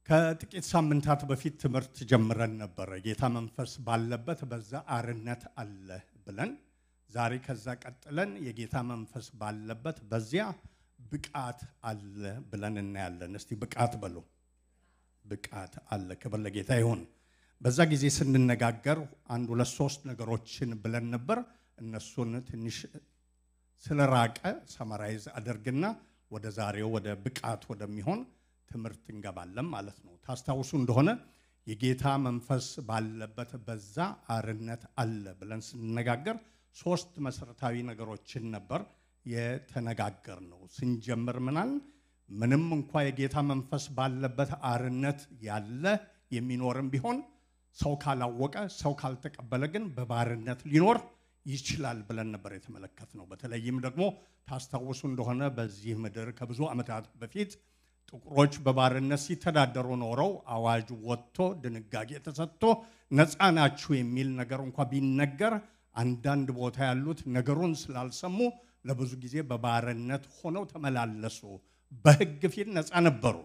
ከጥቂት ሳምንታት በፊት ትምህርት ጀምረን ነበር። ጌታ መንፈስ ባለበት በዛ አርነት አለ ብለን ዛሬ ከዛ ቀጥለን የጌታ መንፈስ ባለበት በዚያ ብቃት አለ ብለን እናያለን። እስቲ ብቃት በሉ። ብቃት አለ። ክብር ለጌታ ይሁን። በዛ ጊዜ ስንነጋገር አንድ ሁለት ሶስት ነገሮችን ብለን ነበር። እነሱን ትንሽ ስለራቀ ሰማራይዝ አድርግና ወደ ዛሬው ወደ ብቃት ወደሚሆን ትምህርት እንገባለን ማለት ነው። ታስታውሱ እንደሆነ የጌታ መንፈስ ባለበት በዛ አርነት አለ ብለን ስንነጋገር ሶስት መሰረታዊ ነገሮችን ነበር የተነጋገርነው። ስንጀምር ምንም እንኳን የጌታ መንፈስ ባለበት አርነት ያለ የሚኖርም ቢሆን ሰው ካላወቀ ሰው ካልተቀበለ ግን በባርነት ሊኖር ይችላል ብለን ነበር የተመለከትነው። በተለይም ደግሞ ታስታውሱ እንደሆነ በዚህ ምድር ከብዙ ዓመታት በፊት ጥቁሮች በባርነት ሲተዳደሩ ኖረው አዋጅ ወጥቶ ድንጋጌ ተሰጥቶ ነፃ ናችሁ የሚል ነገር እንኳን ቢነገር አንዳንድ ቦታ ያሉት ነገሩን ስላልሰሙ ለብዙ ጊዜ በባርነት ሆነው ተመላለሱ። በሕግ ፊት ነፃ ነበሩ፣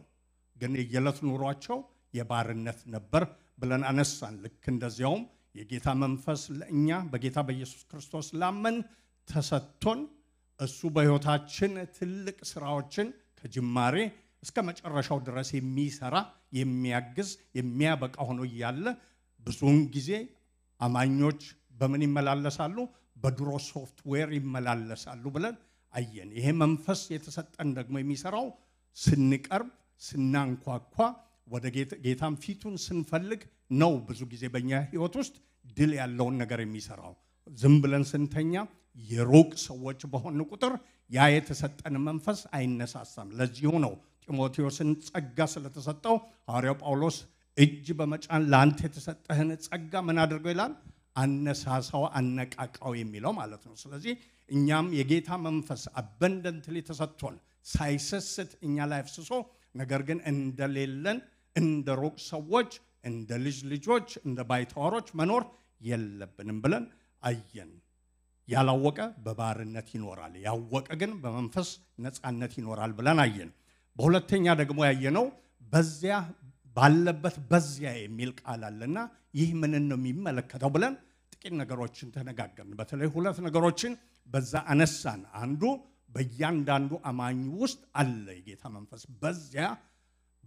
ግን የየዕለት ኑሯቸው የባርነት ነበር ብለን አነሳን። ልክ እንደዚያውም የጌታ መንፈስ ለእኛ በጌታ በኢየሱስ ክርስቶስ ላመን ተሰጥቶን እሱ በሕይወታችን ትልቅ ስራዎችን ከጅማሬ እስከ መጨረሻው ድረስ የሚሰራ የሚያግዝ የሚያበቃ ሆኖ እያለ ብዙውን ጊዜ አማኞች በምን ይመላለሳሉ? በድሮ ሶፍትዌር ይመላለሳሉ ብለን አየን። ይሄ መንፈስ የተሰጠን ደግሞ የሚሰራው ስንቀርብ ስናንኳኳ ወደ ጌታም ፊቱን ስንፈልግ ነው። ብዙ ጊዜ በእኛ ህይወት ውስጥ ድል ያለውን ነገር የሚሰራው ዝም ብለን ስንተኛ የሩቅ ሰዎች በሆን ቁጥር ያ የተሰጠን መንፈስ አይነሳሳም። ለዚሁ ነው ጢሞቴዎስን ጸጋ ስለተሰጠው ሐዋርያው ጳውሎስ እጅ በመጫን ላንተ የተሰጠህን ጸጋ ምን አድርገው ይላል? አነሳሳው፣ አነቃቃው የሚለው ማለት ነው። ስለዚህ እኛም የጌታ መንፈስ አበንደንትሊ ተሰጥቶን ሳይሰስት እኛ ላይ አፍስሶ ነገር ግን እንደሌለን እንደ ሩቅ ሰዎች እንደ ልጆች እንደ ባይተዋሮች መኖር የለብንም ብለን አየን። ያላወቀ በባርነት ይኖራል፣ ያወቀ ግን በመንፈስ ነፃነት ይኖራል ብለን አየን። በሁለተኛ ደግሞ ያየነው በዚያ ባለበት በዚያ የሚል ቃል አለና ይህ ምንን ነው የሚመለከተው ብለን ጥቂት ነገሮችን ተነጋገርን። በተለይ ሁለት ነገሮችን በዛ አነሳን። አንዱ በእያንዳንዱ አማኝ ውስጥ አለ የጌታ መንፈስ። በዚያ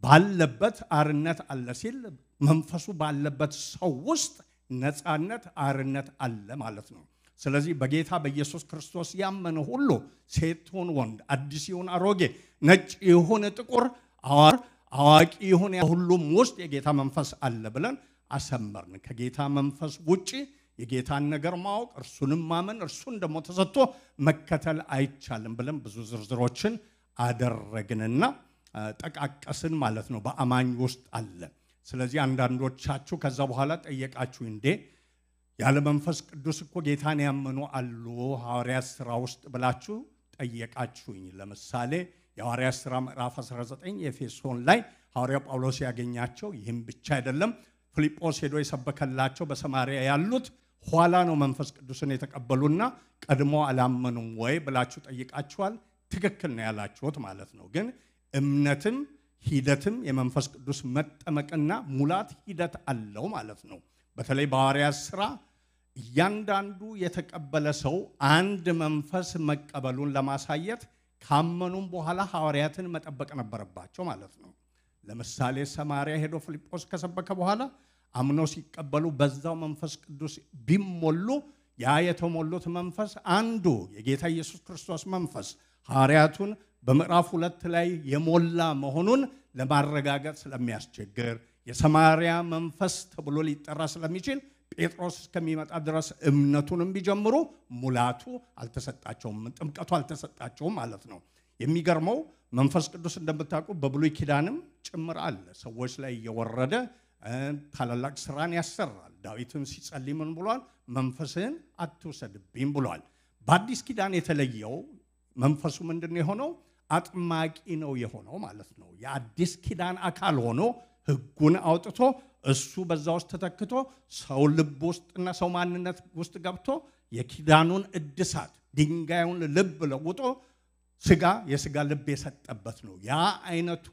ባለበት አርነት አለ ሲል መንፈሱ ባለበት ሰው ውስጥ ነፃነት አርነት አለ ማለት ነው። ስለዚህ በጌታ በኢየሱስ ክርስቶስ ያመነ ሁሉ ሴት ይሁን ወንድ፣ አዲስ ይሁን አሮጌ፣ ነጭ ይሁን ጥቁር፣ አዋቂ ይሁን ሁሉም ውስጥ የጌታ መንፈስ አለ ብለን አሰመርን። ከጌታ መንፈስ ውጪ የጌታን ነገር ማወቅ እርሱንም ማመን እርሱን ደግሞ ተሰጥቶ መከተል አይቻልም ብለን ብዙ ዝርዝሮችን አደረግንና ጠቃቀስን ማለት ነው። በአማኝ ውስጥ አለ። ስለዚህ አንዳንዶቻችሁ ከዛ በኋላ ጠየቃችሁ፣ እንዴ ያለ መንፈስ ቅዱስ እኮ ጌታን ያመኑ አሉ ሐዋርያት ሥራ ውስጥ ብላችሁ ጠየቃችሁኝ። ለምሳሌ የሐዋርያት ሥራ ምዕራፍ 19 ኤፌሶን ላይ ሐዋርያው ጳውሎስ ያገኛቸው ይህም ብቻ አይደለም፣ ፊልጶስ ሄዶ የሰበከላቸው በሰማርያ ያሉት ኋላ ነው መንፈስ ቅዱስን የተቀበሉና ቀድሞ አላመኑም ወይ ብላችሁ ጠይቃችኋል። ትክክል ነው ያላችሁት ማለት ነው። ግን እምነትም ሂደትም የመንፈስ ቅዱስ መጠመቅና ሙላት ሂደት አለው ማለት ነው። በተለይ በሐዋርያት ሥራ እያንዳንዱ የተቀበለ ሰው አንድ መንፈስ መቀበሉን ለማሳየት ካመኑም በኋላ ሐዋርያትን መጠበቅ ነበረባቸው ማለት ነው። ለምሳሌ ሰማርያ ሄዶ ፊልጶስ ከሰበከ በኋላ አምነው ሲቀበሉ በዛው መንፈስ ቅዱስ ቢሞሉ ያ የተሞሉት መንፈስ አንዱ የጌታ ኢየሱስ ክርስቶስ መንፈስ ሐዋርያቱን በምዕራፍ 2 ላይ የሞላ መሆኑን ለማረጋገጥ ስለሚያስቸግር የሰማርያ መንፈስ ተብሎ ሊጠራ ስለሚችል ጴጥሮስ እስከሚመጣ ድረስ እምነቱንም ቢጀምሩ ሙላቱ አልተሰጣቸውም፣ ጥምቀቱ አልተሰጣቸውም ማለት ነው። የሚገርመው መንፈስ ቅዱስ እንደምታውቁ በብሉይ ኪዳንም ጭምር አለ። ሰዎች ላይ እየወረደ ታላላቅ ስራን ያሰራል። ዳዊትም ሲጸልይ ምን ብሏል? መንፈስህን አትውሰድብኝ ብሏል። በአዲስ ኪዳን የተለየው መንፈሱ ምንድን ነው የሆነው? አጥማቂ ነው የሆነው ማለት ነው። የአዲስ ኪዳን አካል ሆኖ ሕጉን አውጥቶ እሱ በዛ ውስጥ ተተክቶ ሰው ልብ ውስጥና ሰው ማንነት ውስጥ ገብቶ የኪዳኑን እድሳት ድንጋዩን ልብ ለውጦ የስጋ ልብ የሰጠበት ነው። ያ አይነቱ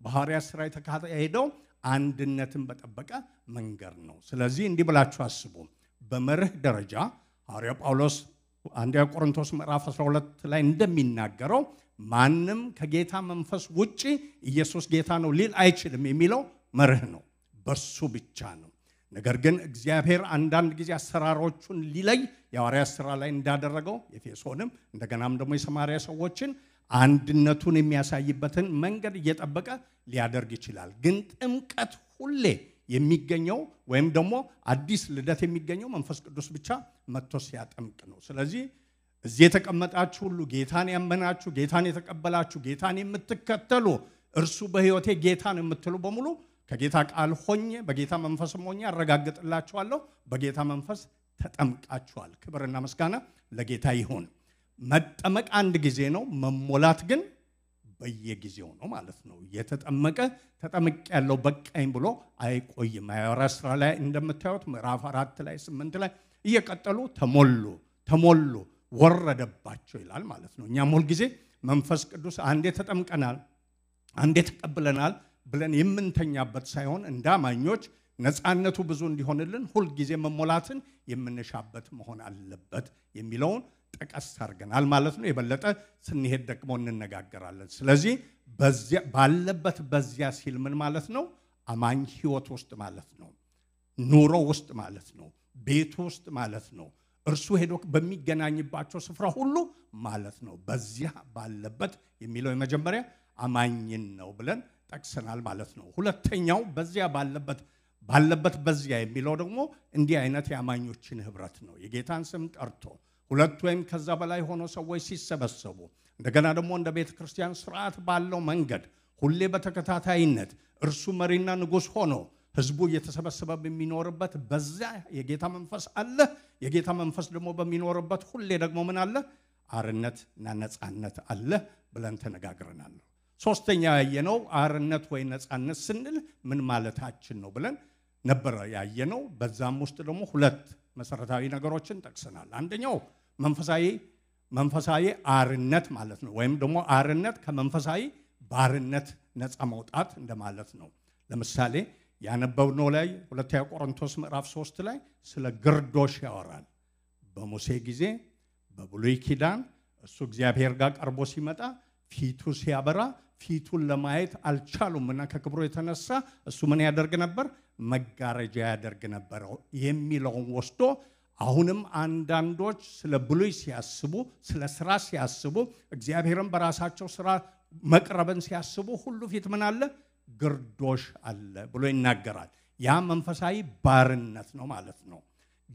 በሐዋርያት ሥራ የተካሄደው አንድነትን በጠበቀ መንገድ ነው። ስለዚህ እንዲህ ብላችሁ አስቡ። በመርህ ደረጃ ሐዋርያው ጳውሎስ አንደኛ ቆሮንቶስ ምዕራፍ 12 ላይ እንደሚናገረው ማንም ከጌታ መንፈስ ውጪ ኢየሱስ ጌታ ነው ሊል አይችልም የሚለው መርህ ነው። በሱ ብቻ ነው። ነገር ግን እግዚአብሔር አንዳንድ ጊዜ አሰራሮቹን ሊለይ የሐዋርያት ሥራ ላይ እንዳደረገው ኤፌሶንም እንደገናም ደግሞ የሰማርያ ሰዎችን አንድነቱን የሚያሳይበትን መንገድ እየጠበቀ ሊያደርግ ይችላል። ግን ጥምቀት ሁሌ የሚገኘው ወይም ደግሞ አዲስ ልደት የሚገኘው መንፈስ ቅዱስ ብቻ መጥቶ ሲያጠምቅ ነው። ስለዚህ እዚህ የተቀመጣችሁ ሁሉ ጌታን ያመናችሁ፣ ጌታን የተቀበላችሁ፣ ጌታን የምትከተሉ እርሱ በሕይወቴ ጌታን የምትሉ በሙሉ ከጌታ ቃል ሆኜ በጌታ መንፈስም ሆኜ አረጋግጥላችኋለሁ በጌታ መንፈስ ተጠምቃችኋል። ክብርና ምስጋና ለጌታ ይሁን። መጠመቅ አንድ ጊዜ ነው፣ መሞላት ግን በየጊዜው ነው ማለት ነው። የተጠመቀ ተጠምቅ ያለው በቃኝ ብሎ አይቆይም። የሐዋርያት ሥራ ላይ እንደምታዩት ምዕራፍ 4 ላይ 8 ላይ እየቀጠሉ ተሞሉ ወረደባቸው ይላል ማለት ነው። እኛም ሁል ጊዜ መንፈስ ቅዱስ አንዴ ተጠምቀናል አንዴ ተቀብለናል ብለን የምንተኛበት ሳይሆን እንደ አማኞች ነፃነቱ ብዙ እንዲሆንልን ሁል ጊዜ መሞላትን የምንሻበት መሆን አለበት የሚለውን ጠቀስ አድርገናል ማለት ነው። የበለጠ ስንሄድ ደግሞ እንነጋገራለን። ስለዚህ ባለበት በዚያ ሲል ምን ማለት ነው? አማኝ ሕይወት ውስጥ ማለት ነው፣ ኑሮ ውስጥ ማለት ነው፣ ቤት ውስጥ ማለት ነው፣ እርሱ ሄዶ በሚገናኝባቸው ስፍራ ሁሉ ማለት ነው። በዚያ ባለበት የሚለው የመጀመሪያ አማኝን ነው ብለን ጠቅሰናል ማለት ነው። ሁለተኛው በዚያ ባለበት በዚያ የሚለው ደግሞ እንዲህ አይነት የአማኞችን ህብረት ነው። የጌታን ስም ጠርቶ ሁለት ወይም ከዛ በላይ ሆኖ ሰዎች ሲሰበሰቡ እንደገና ደግሞ እንደ ቤተ ክርስቲያን ስርዓት ባለው መንገድ ሁሌ በተከታታይነት እርሱ መሪና ንጉሥ ሆኖ ህዝቡ እየተሰበሰበ በሚኖርበት በዛ የጌታ መንፈስ አለ። የጌታ መንፈስ ደግሞ በሚኖርበት ሁሌ ደግሞ ምን አለ? አርነትና ነፃነት አለ ብለን ተነጋግረናል። ሶስተኛ ያየነው አርነት ወይ ነፃነት ስንል ምን ማለታችን ነው ብለን ነበር ያየነው። በዛም ውስጥ ደግሞ ሁለት መሰረታዊ ነገሮችን ጠቅሰናል። አንደኛው መንፈሳዊ አርነት ማለት ነው፣ ወይም ደግሞ አርነት ከመንፈሳዊ ባርነት ነፃ መውጣት እንደማለት ነው። ለምሳሌ ያነበብነው ላይ ሁለተኛ ቆሮንቶስ ምዕራፍ 3 ላይ ስለ ግርዶሽ ያወራል። በሙሴ ጊዜ በብሉይ ኪዳን እሱ እግዚአብሔር ጋር ቀርቦ ሲመጣ ፊቱ ሲያበራ ፊቱን ለማየት አልቻሉምና ከክብሩ የተነሳ እሱ ምን ያደርግ ነበር? መጋረጃ ያደርግ ነበር የሚለውን ወስዶ አሁንም አንዳንዶች ስለ ብሉይ ሲያስቡ፣ ስለ ስራ ሲያስቡ፣ እግዚአብሔርን በራሳቸው ስራ መቅረብን ሲያስቡ ሁሉ ፊት ምን አለ? ግርዶሽ አለ ብሎ ይናገራል። ያ መንፈሳዊ ባርነት ነው ማለት ነው።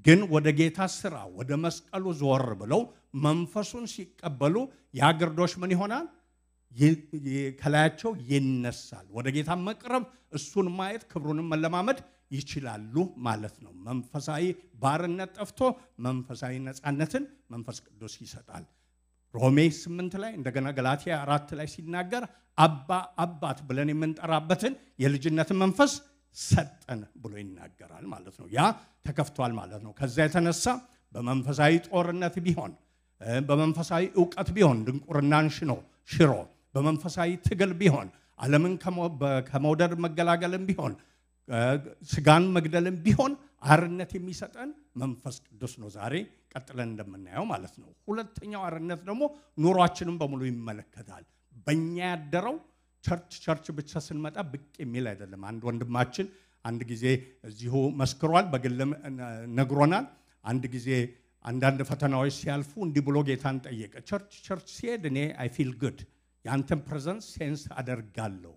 ግን ወደ ጌታ ስራ ወደ መስቀሉ ዞር ብለው መንፈሱን ሲቀበሉ ያ ግርዶሽ ምን ይሆናል? ከላያቸው ይነሳል። ወደ ጌታ መቅረብ፣ እሱን ማየት፣ ክብሩንም መለማመድ ይችላሉ ማለት ነው። መንፈሳዊ ባርነት ጠፍቶ መንፈሳዊ ነፃነትን መንፈስ ቅዱስ ይሰጣል። ሮሜ 8 ላይ እንደገና ገላትያ 4 ላይ ሲናገር አባት ብለን የምንጠራበትን የልጅነትን መንፈስ ሰጠን ብሎ ይናገራል ማለት ነው። ያ ተከፍቷል ማለት ነው። ከዛ የተነሳ በመንፈሳዊ ጦርነት ቢሆን በመንፈሳዊ ዕውቀት ቢሆን ድንቁርናን ሽሮ በመንፈሳዊ ትግል ቢሆን ዓለምን ከመውደድ መገላገልም ቢሆን ስጋን መግደልም ቢሆን አርነት የሚሰጠን መንፈስ ቅዱስ ነው። ዛሬ ቀጥለን እንደምናየው ማለት ነው። ሁለተኛው አርነት ደግሞ ኑሯችንን በሙሉ ይመለከታል። በእኛ ያደረው ቸርች ብቻ ስንመጣ ብቅ የሚል አይደለም። አንድ ወንድማችን አንድ ጊዜ እዚሁ መስክሯል፣ በግልም ነግሮናል። አንድ ጊዜ አንዳንድ ፈተናዎች ሲያልፉ እንዲህ ብሎ ጌታን ጠየቀ። ቸርች ሲሄድ እኔ አይ ፊል ጉድ፣ ያንተን ፕሬዘንስ ሴንስ አደርጋለሁ፣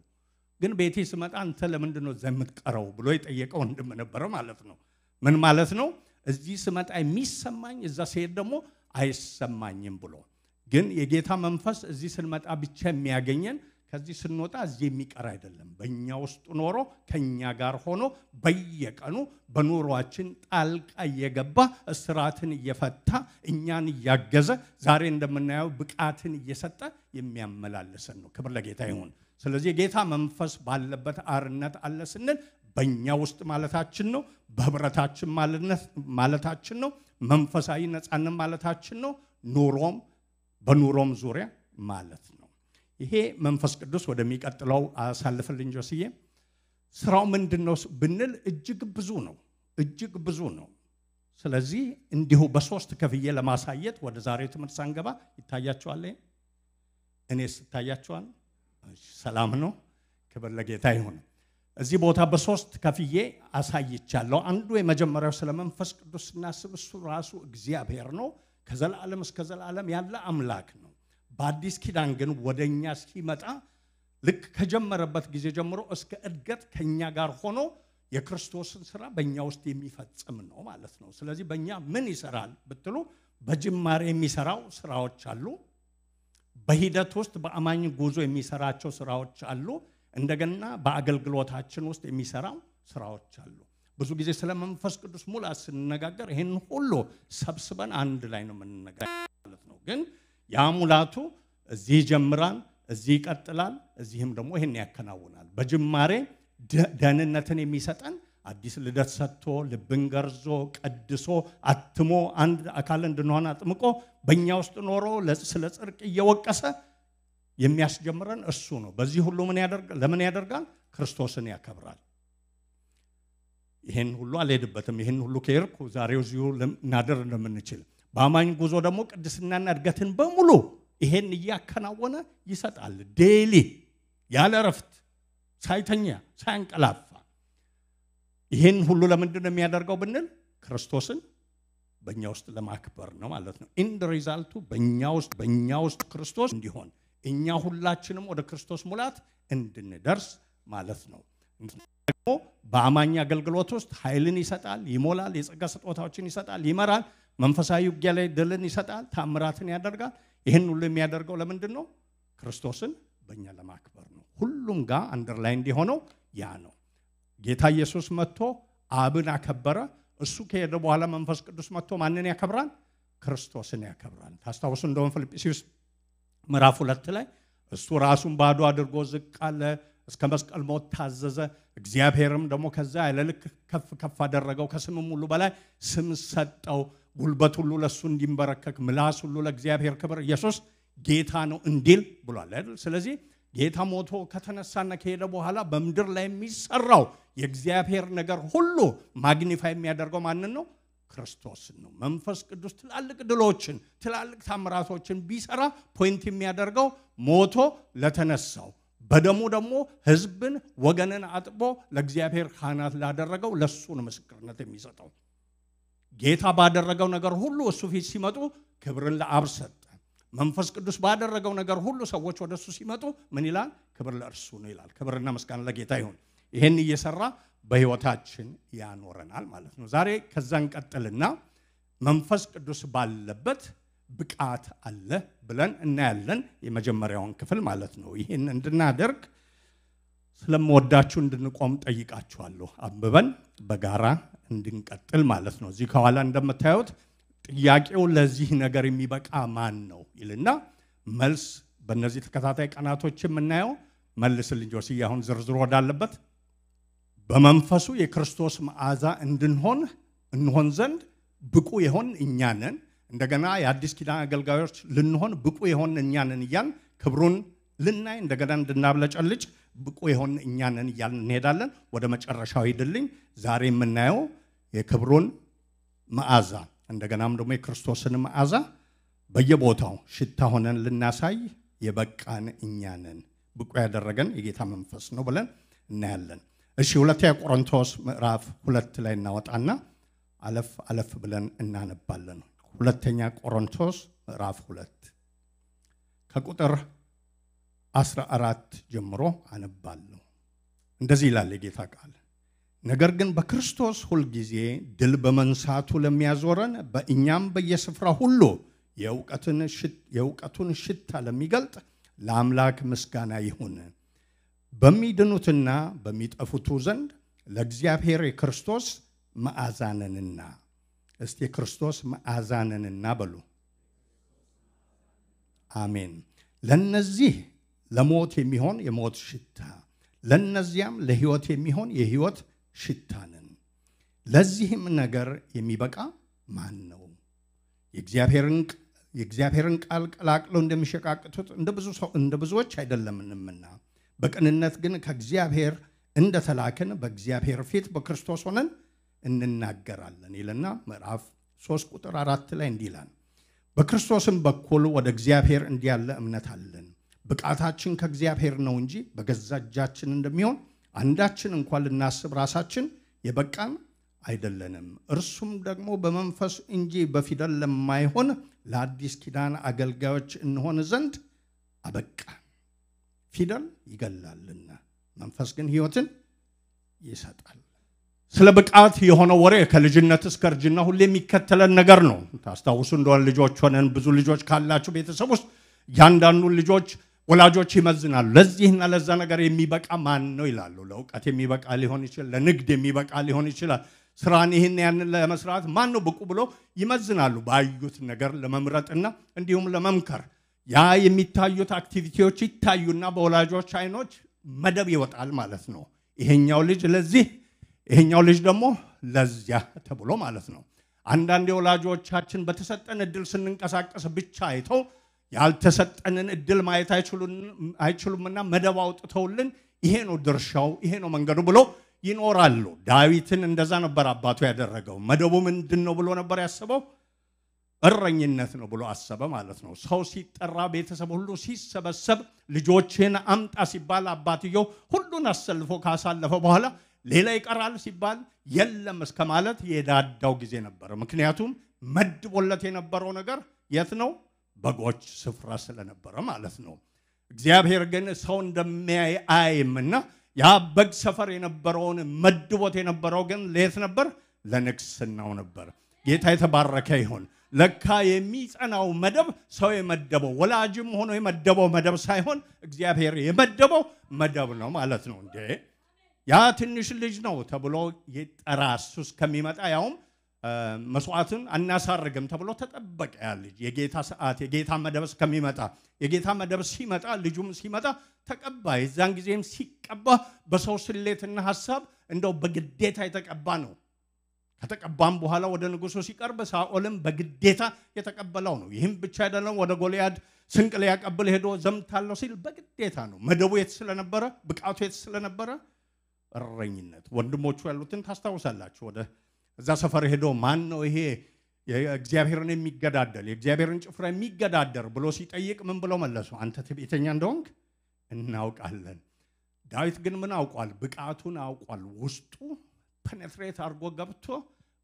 ግን ቤቴ ስመጣ አንተ ለምንድን ነው የምትቀረው ብሎ የጠየቀው ወንድም ነበረ ማለት ነው። ምን ማለት ነው? እዚህ ስመጣ የሚሰማኝ እዛ ሲሄድ ደግሞ አይሰማኝም ብሎ። ግን የጌታ መንፈስ እዚህ ስንመጣ ብቻ የሚያገኘን ከዚህ ስንወጣ እዚህ የሚቀር አይደለም። በእኛ ውስጥ ኖሮ ከኛ ጋር ሆኖ በየቀኑ በኑሯችን ጣልቃ እየገባ እስራትን እየፈታ እኛን እያገዘ ዛሬ እንደምናየው ብቃትን እየሰጠ የሚያመላልሰን ነው። ክብር ለጌታ ይሁን። ስለዚህ የጌታ መንፈስ ባለበት አርነት አለ ስንል በእኛ ውስጥ ማለታችን ነው። በህብረታችን ማለታችን ነው። መንፈሳዊ ነፃነት ማለታችን ነው። በኑሮም ዙሪያ ማለት ነው። ይሄ መንፈስ ቅዱስ ወደሚቀጥለው አሳልፍልኝ ጆስዬ ስራው ምንድነው ብንል እጅግ ብዙ ነው ስለዚህ እንዲሁ በሶስት ከፍዬ ለማሳየት ወደ ዛሬው ትምህርት ሳንገባ ይታያችኋል እኔስ ይታያችኋል ሰላም ነው ክብር ለጌታ ይሁን እዚህ ቦታ በሶስት ከፍዬ አሳይቻለሁ አንዱ የመጀመሪያው ስለ መንፈስ ቅዱስ ስናስብ እሱ ራሱ እግዚአብሔር ነው ከዘላለም እስከ ዘላለም ያለ አምላክ ነው በአዲስ ኪዳን ግን ወደኛ ሲመጣ ልክ ከጀመረበት ጊዜ ጀምሮ እስከ እድገት ከኛ ጋር ሆኖ የክርስቶስን ሥራ በእኛ ውስጥ የሚፈጽም ነው ማለት ነው ስለዚህ በእኛ ምን ይሰራል ብትሉ በጅማሬ የሚሰራው ስራዎች አሉ በሂደት ውስጥ በአማኝ ጉዞ የሚሰራቸው ስራዎች አሉ እንደገና በአገልግሎታችን ውስጥ የሚሰራው ስራዎች አሉ ብዙ ጊዜ ስለ መንፈስ ቅዱስ ሙላት ስንነጋገር ይሄን ሁሉ ሰብስበን አንድ ላይ ነው የምንነጋገር ማለት ነው ግን ያ ሙላቱ እዚህ ጀምራን እዚህ ይቀጥላል እዚህም ደግሞ ይሄን ያከናውናል በጅማሬ ደህንነትን የሚሰጠን አዲስ ልደት ሰጥቶ ልብን ገርዞ ቀድሶ አትሞ አንድ አካል እንድንሆን አጥምቆ በእኛ ውስጥ ኖሮ ስለ ጽድቅ እየወቀሰ የሚያስጀምረን እሱ ነው በዚህ ሁሉ ለምን ያደርጋል ክርስቶስን ያከብራል ይሄን ሁሉ አልሄድበትም ይሄን ሁሉ ከርኩ ዛሬው እዚሁ እናደር እንደምንችል በአማኝ ጉዞ ደግሞ ቅድስናና እድገትን በሙሉ ይሄን ያከናወነ ይሰጣል ዴይሊ ያለ ረፍት ሳይተኛ ሳይንቀላፋ ይሄን ሁሉ ለምንድን ነው የሚያደርገው ብንል ክርስቶስን በእኛ ውስጥ ለማክበር ነው ማለት ነው ኢንድ ሪዛልቱ በእኛ ውስጥ ክርስቶስ እንዲሆን እኛ ሁላችንም ወደ ክርስቶስ ሙላት እንድንደርስ ማለት ነው ደግሞ በአማኝ አገልግሎት ውስጥ ኃይልን ይሰጣል ይሞላል የጸጋ ስጦታዎችን ይሰጣል ይመራል መንፈሳዊ ውጊያ ላይ ድልን ይሰጣል ታምራትን ያደርጋል ይሄን ሁሉ የሚያደርገው ለምንድን ነው ክርስቶስን በእኛ ለማክበር ነው ሁሉም ጋር አንደርላይን እንዲሆነው ያ ነው ጌታ ኢየሱስ መጥቶ አብን አከበረ እሱ ከሄደ በኋላ መንፈስ ቅዱስ መጥቶ ማንን ያከብራል ክርስቶስን ያከብራል ታስታውሱ እንደሆነ ፊልጵስዩስ ምዕራፍ 2 ላይ እሱ ራሱን ባዶ አድርጎ ዝቅ አለ እስከ መስቀል ሞት ታዘዘ እግዚአብሔርም ደግሞ ከዛ ያለልክ ከፍ አደረገው ከስምም ሁሉ በላይ ስም ሰጠው ጉልበት ሁሉ ለሱ እንዲንበረከክ ምላስ ሁሉ ለእግዚአብሔር ክብር ኢየሱስ ጌታ ነው እንዲል ብሏል አይደል ስለዚህ ጌታ ሞቶ ከተነሳና ከሄደ በኋላ በመድር ላይ የሚሰራው የእግዚአብሔር ነገር ሁሉ ማግኒፋይ የሚያደርገው ማንን ነው ክርስቶስ ነው መንፈስ ቅዱስ ትላልቅ ድሎችን ትላልቅ ታምራቶችን ቢሰራ ፖይንት የሚያደርገው ሞቶ ለተነሳው በደሙ ደግሞ ህዝብን ወገንን አጥቦ ለእግዚአብሔር ካህናት ላደረገው ለሱ ነው ምስክርነት የሚሰጠው ጌታ ባደረገው ነገር ሁሉ እሱ ፊት ሲመጡ ክብርን ለአብ ሰጠ መንፈስ ቅዱስ ባደረገው ነገር ሁሉ ሰዎች ወደሱ ሲመጡ ምን ይላል ክብር ለእርሱ ነው ይላል ክብርና ምስጋና ለጌታ ይሁን ይሄን እየሰራ በህይወታችን ያኖረናል ማለት ነው ዛሬ ከዛን ቀጥልና መንፈስ ቅዱስ ባለበት ብቃት አለ ብለን እናያለን የመጀመሪያውን ክፍል ማለት ነው ይሄን እንድናደርግ ስለምወዳችሁ እንድንቆም ጠይቃችኋለሁ አብበን በጋራ እንድንቀጥል ማለት ነው እዚህ ከኋላ እንደምታዩት ጥያቄው ለዚህ ነገር የሚበቃ ማን ነው ይልና መልስ በእነዚህ ተከታታይ ቀናቶች የምናየው መልስልኝ ጆስዬ አሁን ዝርዝር ወዳለበት በመንፈሱ የክርስቶስ መዓዛ እንሆን ዘንድ ብቁ የሆን እኛ ነን እንደገና የአዲስ ኪዳን አገልጋዮች ልንሆን ብቁ የሆን እኛ ነን እያልን ክብሩን ልናይ እንደገና እንድናብለጨልጭ ብቁ የሆን እኛ ነን እያልን እንሄዳለን ወደ መጨረሻው ሂድልኝ ዛሬ የምናየው የክብሩን መዓዛ እንደገናም ደግሞ የክርስቶስን መዓዛ በየቦታው ሽታ ሆነን ልናሳይ የበቃን እኛ ነን ብቁ ያደረገን የጌታ መንፈስ ነው ብለን እናያለን እሺ ሁለተኛ ቆሮንቶስ ምዕራፍ 2 ላይ እናወጣና አለፍ ብለን እናነባለን ሁለተኛ ቆሮንቶስ ምዕራፍ 2 ከቁጥር 14 ጀምሮ አነባለሁ እንደዚህ ይላል የጌታ ቃል ነገር ግን በክርስቶስ ሁሉ ጊዜ ድል በመንሳቱ ለሚያዞረን በእኛም በየስፍራ ሁሉ የእውቀቱን ሽታ ለሚገልጥ ለአምላክ ምስጋና ይሁን በሚድኑትና በሚጠፉቱ ዘንድ ለእግዚአብሔር የክርስቶስ መዓዛነንና እስቲ ክርስቶስ መዓዛነንና በሉ አሜን ለነዚህ ለሞት የሚሆን የሞት ሽታ ለነዚያም ለሕይወት የሚሆን የሕይወት ሽታ ነን ለዚህም ነገር የሚበቃ ማን ነው የእግዚአብሔርን ቃል ቀላቅለው እንደሚሸቃቅቱት እንደ ብዙዎች አይደለምና በቅንነት ግን ከእግዚአብሔር እንደተላከን በእግዚአብሔር ፊት በክርስቶስ ሆነን እንናገራለን ይልና ምዕራፍ 3 ቁጥር 4 ላይ እንዲህ ይላል በክርስቶስም በኩል ወደ እግዚአብሔር እንዲያለ እምነት አለን ብቃታችን ከእግዚአብሔር ነው እንጂ በገዛ እጃችን እንደሚሆን አንዳችን እንኳን ልናስብ ራሳችን የበቃን አይደለንም እርሱም ደግሞ በመንፈስ እንጂ በፊደል ለማይሆን ለአዲስ ኪዳን አገልጋዮች እንሆን ዘንድ አበቃ ፊደል ይገላልና መንፈስ ግን ሕይወትን ይሰጣል ስለ ብቃት የሆነ ወሬ ከልጅነት እስከ እርጅና ሁሉ የሚከተለን ነገር ነው ታስታውሱ እንደሆነ ልጆች ሆነን ብዙ ልጆች ካላችሁ ቤተሰብ ውስጥ ያንዳንዱ ልጆች ወላጆች ይመዝናሉ ለዚህና ለዛ ነገር የሚበቃ ማን ነው ይላሉ ለውቀት የሚበቃ ሊሆን ይችላል ለንግድ የሚበቃ ሊሆን ይችላል ስራን ይሄን ያንን ለመስራት ማን ነው ብቁ ብሎ ይመዝናሉ ባዩት ነገር ለመምረጥና እንዲሁም ለመምከር ያ የሚታዩት አክቲቪቲዎች ይታዩና በወላጆች አይኖች መደብ ይወጣል ማለት ነው ይሄኛው ልጅ ለዚህ ይሄኛው ልጅ ደግሞ ለዚያ ተብሎ ማለት ነው አንዳንድ ወላጆቻችን በተሰጠን እድል ስንንቀሳቀስ ብቻ አይተው ያልተሰጠንን እድል ማየት አይችሉምና መደብ አውጥተውልን ይሄ ነው ድርሻው ይሄ ነው መንገዱ ብሎ ይኖራሉ ዳዊትን እንደዛ ነበር አባቱ ያደረገው መደቡ ምንድነው ብሎ ነበር ያሰበው እረኝነት ነው ብሎ አሰበ ማለት ነው ሰው ሲጠራ ቤተሰብ ሁሉ ሲሰበሰብ ልጆችን አምጣ ሲባል አባትየው ሁሉን አሰልፎ ካሳለፈ በኋላ ሌላ ይቀራል ሲባል የለም እስከ ማለት የዳዳው ጊዜ ነበር ምክንያቱም መድቦለት የነበረው ነገር የት ነው በጎች ስፍራ ስለነበረ ማለት ነው እግዚአብሔር ግን ሰው እንደሚያይ አይምና ያ በግ ሰፈር የነበረውን መድቦት የነበረው ግን ለየት ነበር ለንግስናው ነበር ጌታ የተባረከ ይሁን ለካ የሚጸናው መደብ ሰው የመደበው ወላጅም ሆኖ የመደበው መደብ ሳይሆን እግዚአብሔር የመደበው መደብ ነው ማለት ነው እንዴ ያ ትንሽ ልጅ ነው ተብሎ የጠራሱስ ከሚመጣ ያውም መስዋዕትን አናሳርግም ተብሎ ተጠበቀ ያ ልጅ የጌታ ሰዓት የጌታ መደብ ከሚመጣ የጌታ መደብ ሲመጣ ልጁም ሲመጣ ተቀባይ ዛን ጊዜም ሲቀባ በሰው ስሌትና ሐሳብ እንደው በግዴታ የተቀባ ነው ከተቀባም በኋላ ወደ ንጉሱ ሲቀርብ ሳኦልም በግዴታ የተቀበለው ነው ይህም ብቻ አይደለም ወደ ጎልያድ ስንቅ ሊያቀብል ሄዶ ዘምታለው ሲል በግዴታ ነው መደቡ የት ስለነበረ ብቃቱ የት ስለነበረ እረኝነት ወንድሞቹ ያሉትን ታስታውሳላችሁ ወደ እዛ ሰፈር ሄዶ ማን ነው ይሄ የእግዚአብሔርን የሚገዳደል የእግዚአብሔርን ጭፍራ የሚገዳደር ብሎ ሲጠይቅ ምን ብሎ መለሱ አንተ ትዕቢተኛ እንደሆንክ እናውቃለን ዳዊት ግን ምን አውቋል ብቃቱን አውቋል ውስጡ ፔኔትሬት አርጎ ገብቶ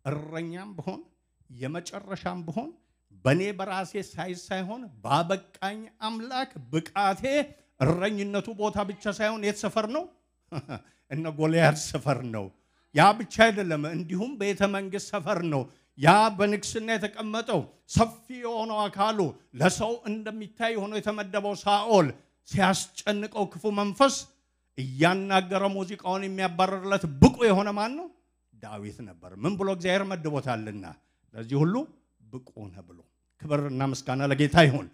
እረኛም በሆን የመጨረሻም በሆን በኔ በራሴ ሳይሆን ባበቃኝ አምላክ ብቃቴ እረኝነቱ ቦታ ብቻ ሳይሆን የት ሰፈር ነው እነ ጎልያድ ሰፈር ነው ያ ብቻ አይደለም እንዲሁም ቤተ መንግስት ሰፈር ነው ያ በንግስና የተቀመጠው ሰፊ የሆነው አካሉ ለሰው እንደሚታይ ሆኖ የተመደበው ሳኦል ሲያስጨንቀው ክፉ መንፈስ እያናገረ ሙዚቃውን የሚያባረርለት ብቁ የሆነ ማን ነው ዳዊት ነበር ምን ብሎ እግዚአብሔር መድቦታልና ለዚህ ሁሉ ብቁ ነው ብሎ ክብርና ምስጋና ለጌታ ይሁን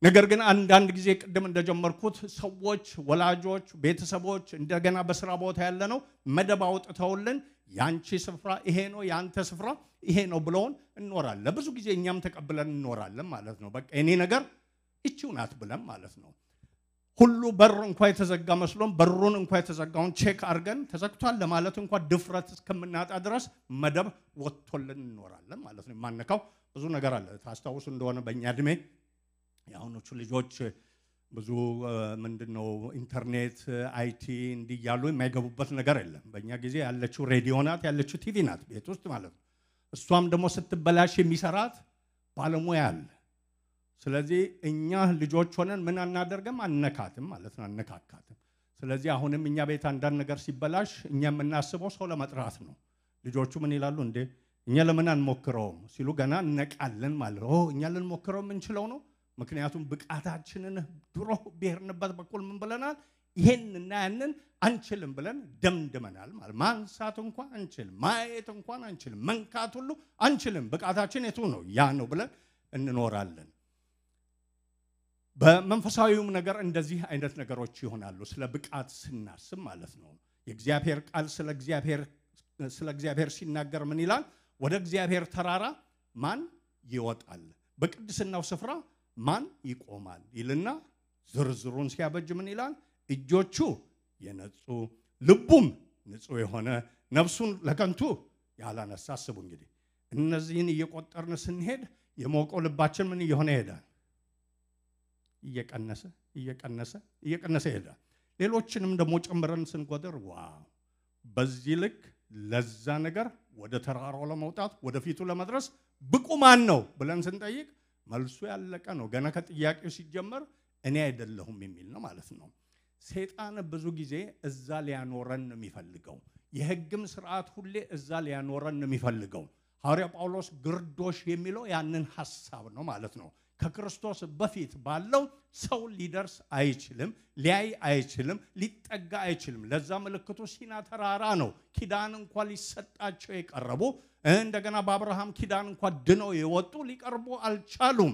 ነገር ግን አንዳንድ ጊዜ ቅድም እንደጀመርኩት ሰዎች ወላጆች ቤተሰቦች እንደገና በስራ ቦታ ያለነው መደብ አውጥተውልን ያንቺ ስፍራ ይሄ ነው ያንተ ስፍራ ይሄ ነው ብለውን እንኖራለን ለብዙ ጊዜ እኛም ተቀብለን እንኖራለን ማለት ነው በቃ እኔ ነገር እቺው ናት ብለን ማለት ነው ሁሉ በር እንኳን የተዘጋ መስሎም በሩን እንኳን የተዘጋውን ቼክ አርገን ተዘግቷል ለማለት እንኳን ድፍረት እስከምናጣ ድረስ መደብ ወጥቶልን እንኖራለን ማለት ነው ማነካው ብዙ ነገር አለ ታስታውሱ እንደሆነ በእኛ እድሜ ያሁኖቹ ልጆች ብዙ ምንድነው ኢንተርኔት አይቲ እንዲያሉ የማይገቡበት ነገር የለም በእኛ ጊዜ ያለችው ሬዲዮ ናት ያለችው ቲቪ ናት ቤት ውስጥ ማለት ነው እሷም ደግሞ ስትበላሽ የሚሰራት ባለሙያ አለ ስለዚህ እኛ ልጆች ሆነን ምን አናደርገም አነካትም ማለት ነው አነካካትም ስለዚህ አሁንም እኛ ቤት አንዳንድ ነገር ሲበላሽ እኛ የምናስበው ሰው ለመጥራት ነው ልጆቹ ምን ይላሉ እንዴ እኛ ለምን አንሞክረውም ሲሉ ገና እነቃለን ማለት ነው እኛ ልንሞክረው የምንችለው ነው ምክንያቱም ብቃታችንን ድሮ ብሔርንበት በኩል ምን ብለናል ይሄንና ያንን አንችልም ብለን ደምድመናል ማለት ማንሳት እንኳን አንችልም ማየት እንኳን አንችልም መንካት ሁሉ አንችልም ብቃታችን የቱ ነው ያ ነው ብለን እንኖራለን በመንፈሳዊውም ነገር እንደዚህ አይነት ነገሮች ይሆናሉ ስለ ብቃት ስናስብ ማለት ነው የእግዚአብሔር ቃል ስለ እግዚአብሔር ሲናገር ምን ይላል ወደ እግዚአብሔር ተራራ ማን ይወጣል በቅድስናው ስፍራ ማን ይቆማል ይልና ዝርዝሩን ሲያበጅ ምን ይላል? እጆቹ የነጹ ልቡም ንጹህ የሆነ ነፍሱን ለከንቱ ያላነሳ። አስቡ እንግዲህ እነዚህን እየቆጠርን ስንሄድ የሞቀው ልባችን ምን እየሆነ ይሄዳል? እየቀነሰ ይሄዳል። ሌሎችንም ደግሞ ጨምረን ስንቆጥር ዋው በዚህ ልክ ለዛ ነገር ወደ ተራራው ለመውጣት ወደፊቱ ለመድረስ ብቁ ማን ነው ብለን ስንጠይቅ መልሱ ያለቀ ነው። ገና ከጥያቄው ሲጀመር እኔ አይደለሁም የሚል ነው ማለት ነው። ሰይጣን ብዙ ጊዜ እዛ ሊያኖረን ነው የሚፈልገው። የሕግም ስርዓት ሁሌ እዛ ሊያኖረን ነው የሚፈልገው። ሐዋርያ ጳውሎስ ግርዶሽ የሚለው ያንን ሐሳብ ነው ማለት ነው። ከክርስቶስ በፊት ባለው ሰው ሊደርስ አይችልም፣ ሊያይ አይችልም፣ ሊጠጋ አይችልም። ለዛ ምልክቱ ሲና ተራራ ነው። ኪዳን እንኳን ሊሰጣቸው የቀረቡ እንደገና በአብርሃም ኪዳን እንኳን ድነው የወጡ ሊቀርቡ አልቻሉም።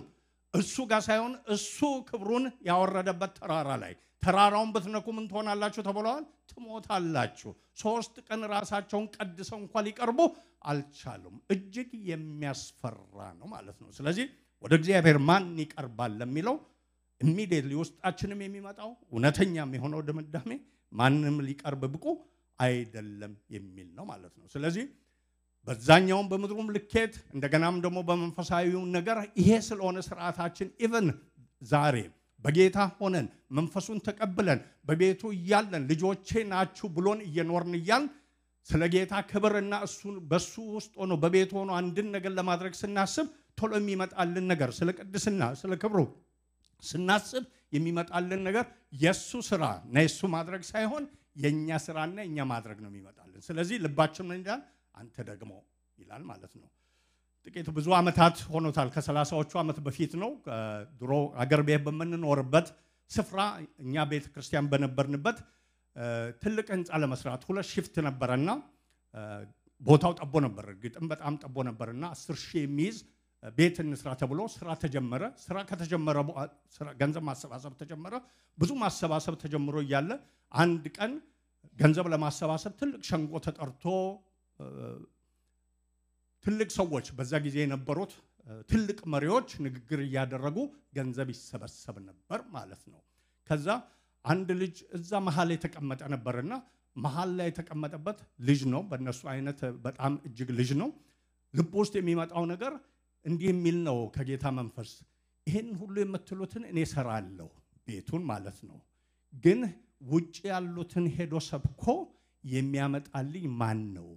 እሱ ጋር ሳይሆን እሱ ክብሩን ያወረደበት ተራራ ላይ ተራራውን ብትነኩ ምን ትሆናላችሁ ተብለዋል? ትሞታላችሁ። 3 ቀን ራሳቸውን ቀድሰው እንኳን ሊቀርቡ አልቻሉም። እጅግ የሚያስፈራ ነው ማለት ነው። ስለዚህ ወደ እግዚአብሔር ማን ይቀርባል ለሚለው ኢሚዲየትሊ ውስጣችንም የሚመጣው እውነተኛም የሆነው ድምዳሜ ማንንም ሊቀርብ ብቁ አይደለም የሚል ነው ማለት ነው። ስለዚህ በዛኛውም በምድሩም ልኬት እንደገናም ደግሞ በመንፈሳዊው ነገር ይሄ ስለሆነ ስርዓታችን ኢቭን ዛሬ በጌታ ሆነን መንፈሱን ተቀብለን በቤቱ እያለን ልጆቼ ናችሁ ብሎን እየኖርን እያልን ስለ ጌታ ክብርና እሱን በሱ ውስጥ ሆኖ በቤቱ ሆኖ አንድን ነገር ለማድረግ ስናስብ ቶሎ የሚመጣልን ነገር ስለ ቅድስና ስለ ክብሩ ስናስብ የሚመጣልን ነገር የሱ ስራ እና የሱ ማድረግ ሳይሆን የኛ ስራና የኛ ማድረግ ነው የሚመጣልን። ስለዚህ ልባችን ምን ይላል? አንተ ደግሞ ይላል ማለት ነው። ጥቂት ብዙ ዓመታት ሆኖታል። ከ30ዎቹ ዓመት በፊት ነው። ድሮ አገር ቤት በምንኖርበት ስፍራ እኛ ቤተ ክርስቲያን በነበርንበት ትልቅ ህንጻ ለመስራት 2 ሽፍት ነበርና ቦታው ጠቦ ነበር። እርግጥም በጣም ጠቦ ነበርና 10,000 የሚይዝ ቤት እንስራ ተብሎ ስራ ተጀመረ። ስራ ከተጀመረ ገንዘብ ማሰባሰብ ተጀመረ። ብዙ ማሰባሰብ ተጀምሮ እያለ አንድ ቀን ገንዘብ ለማሰባሰብ ትልቅ ሸንጎ ተጠርቶ ትልቅ ሰዎች በዛ ጊዜ የነበሩት ትልቅ መሪዎች ንግግር እያደረጉ ገንዘብ ይሰበሰብ ነበር ማለት ነው። ከዛ አንድ ልጅ እዛ መሃል የተቀመጠ ነበርና መሃል ላይ የተቀመጠበት ልጅ ነው። በእነሱ አይነት በጣም እጅግ ልጅ ነው። ልብ ውስጥ የሚመጣው ነገር እንዲህ የሚል ነው ከጌታ መንፈስ፣ ይሄን ሁሉ የምትሉትን እኔ ሰራለሁ ቤቱን ማለት ነው፣ ግን ውጭ ያሉትን ሄዶ ሰብኮ የሚያመጣልኝ ማን ነው?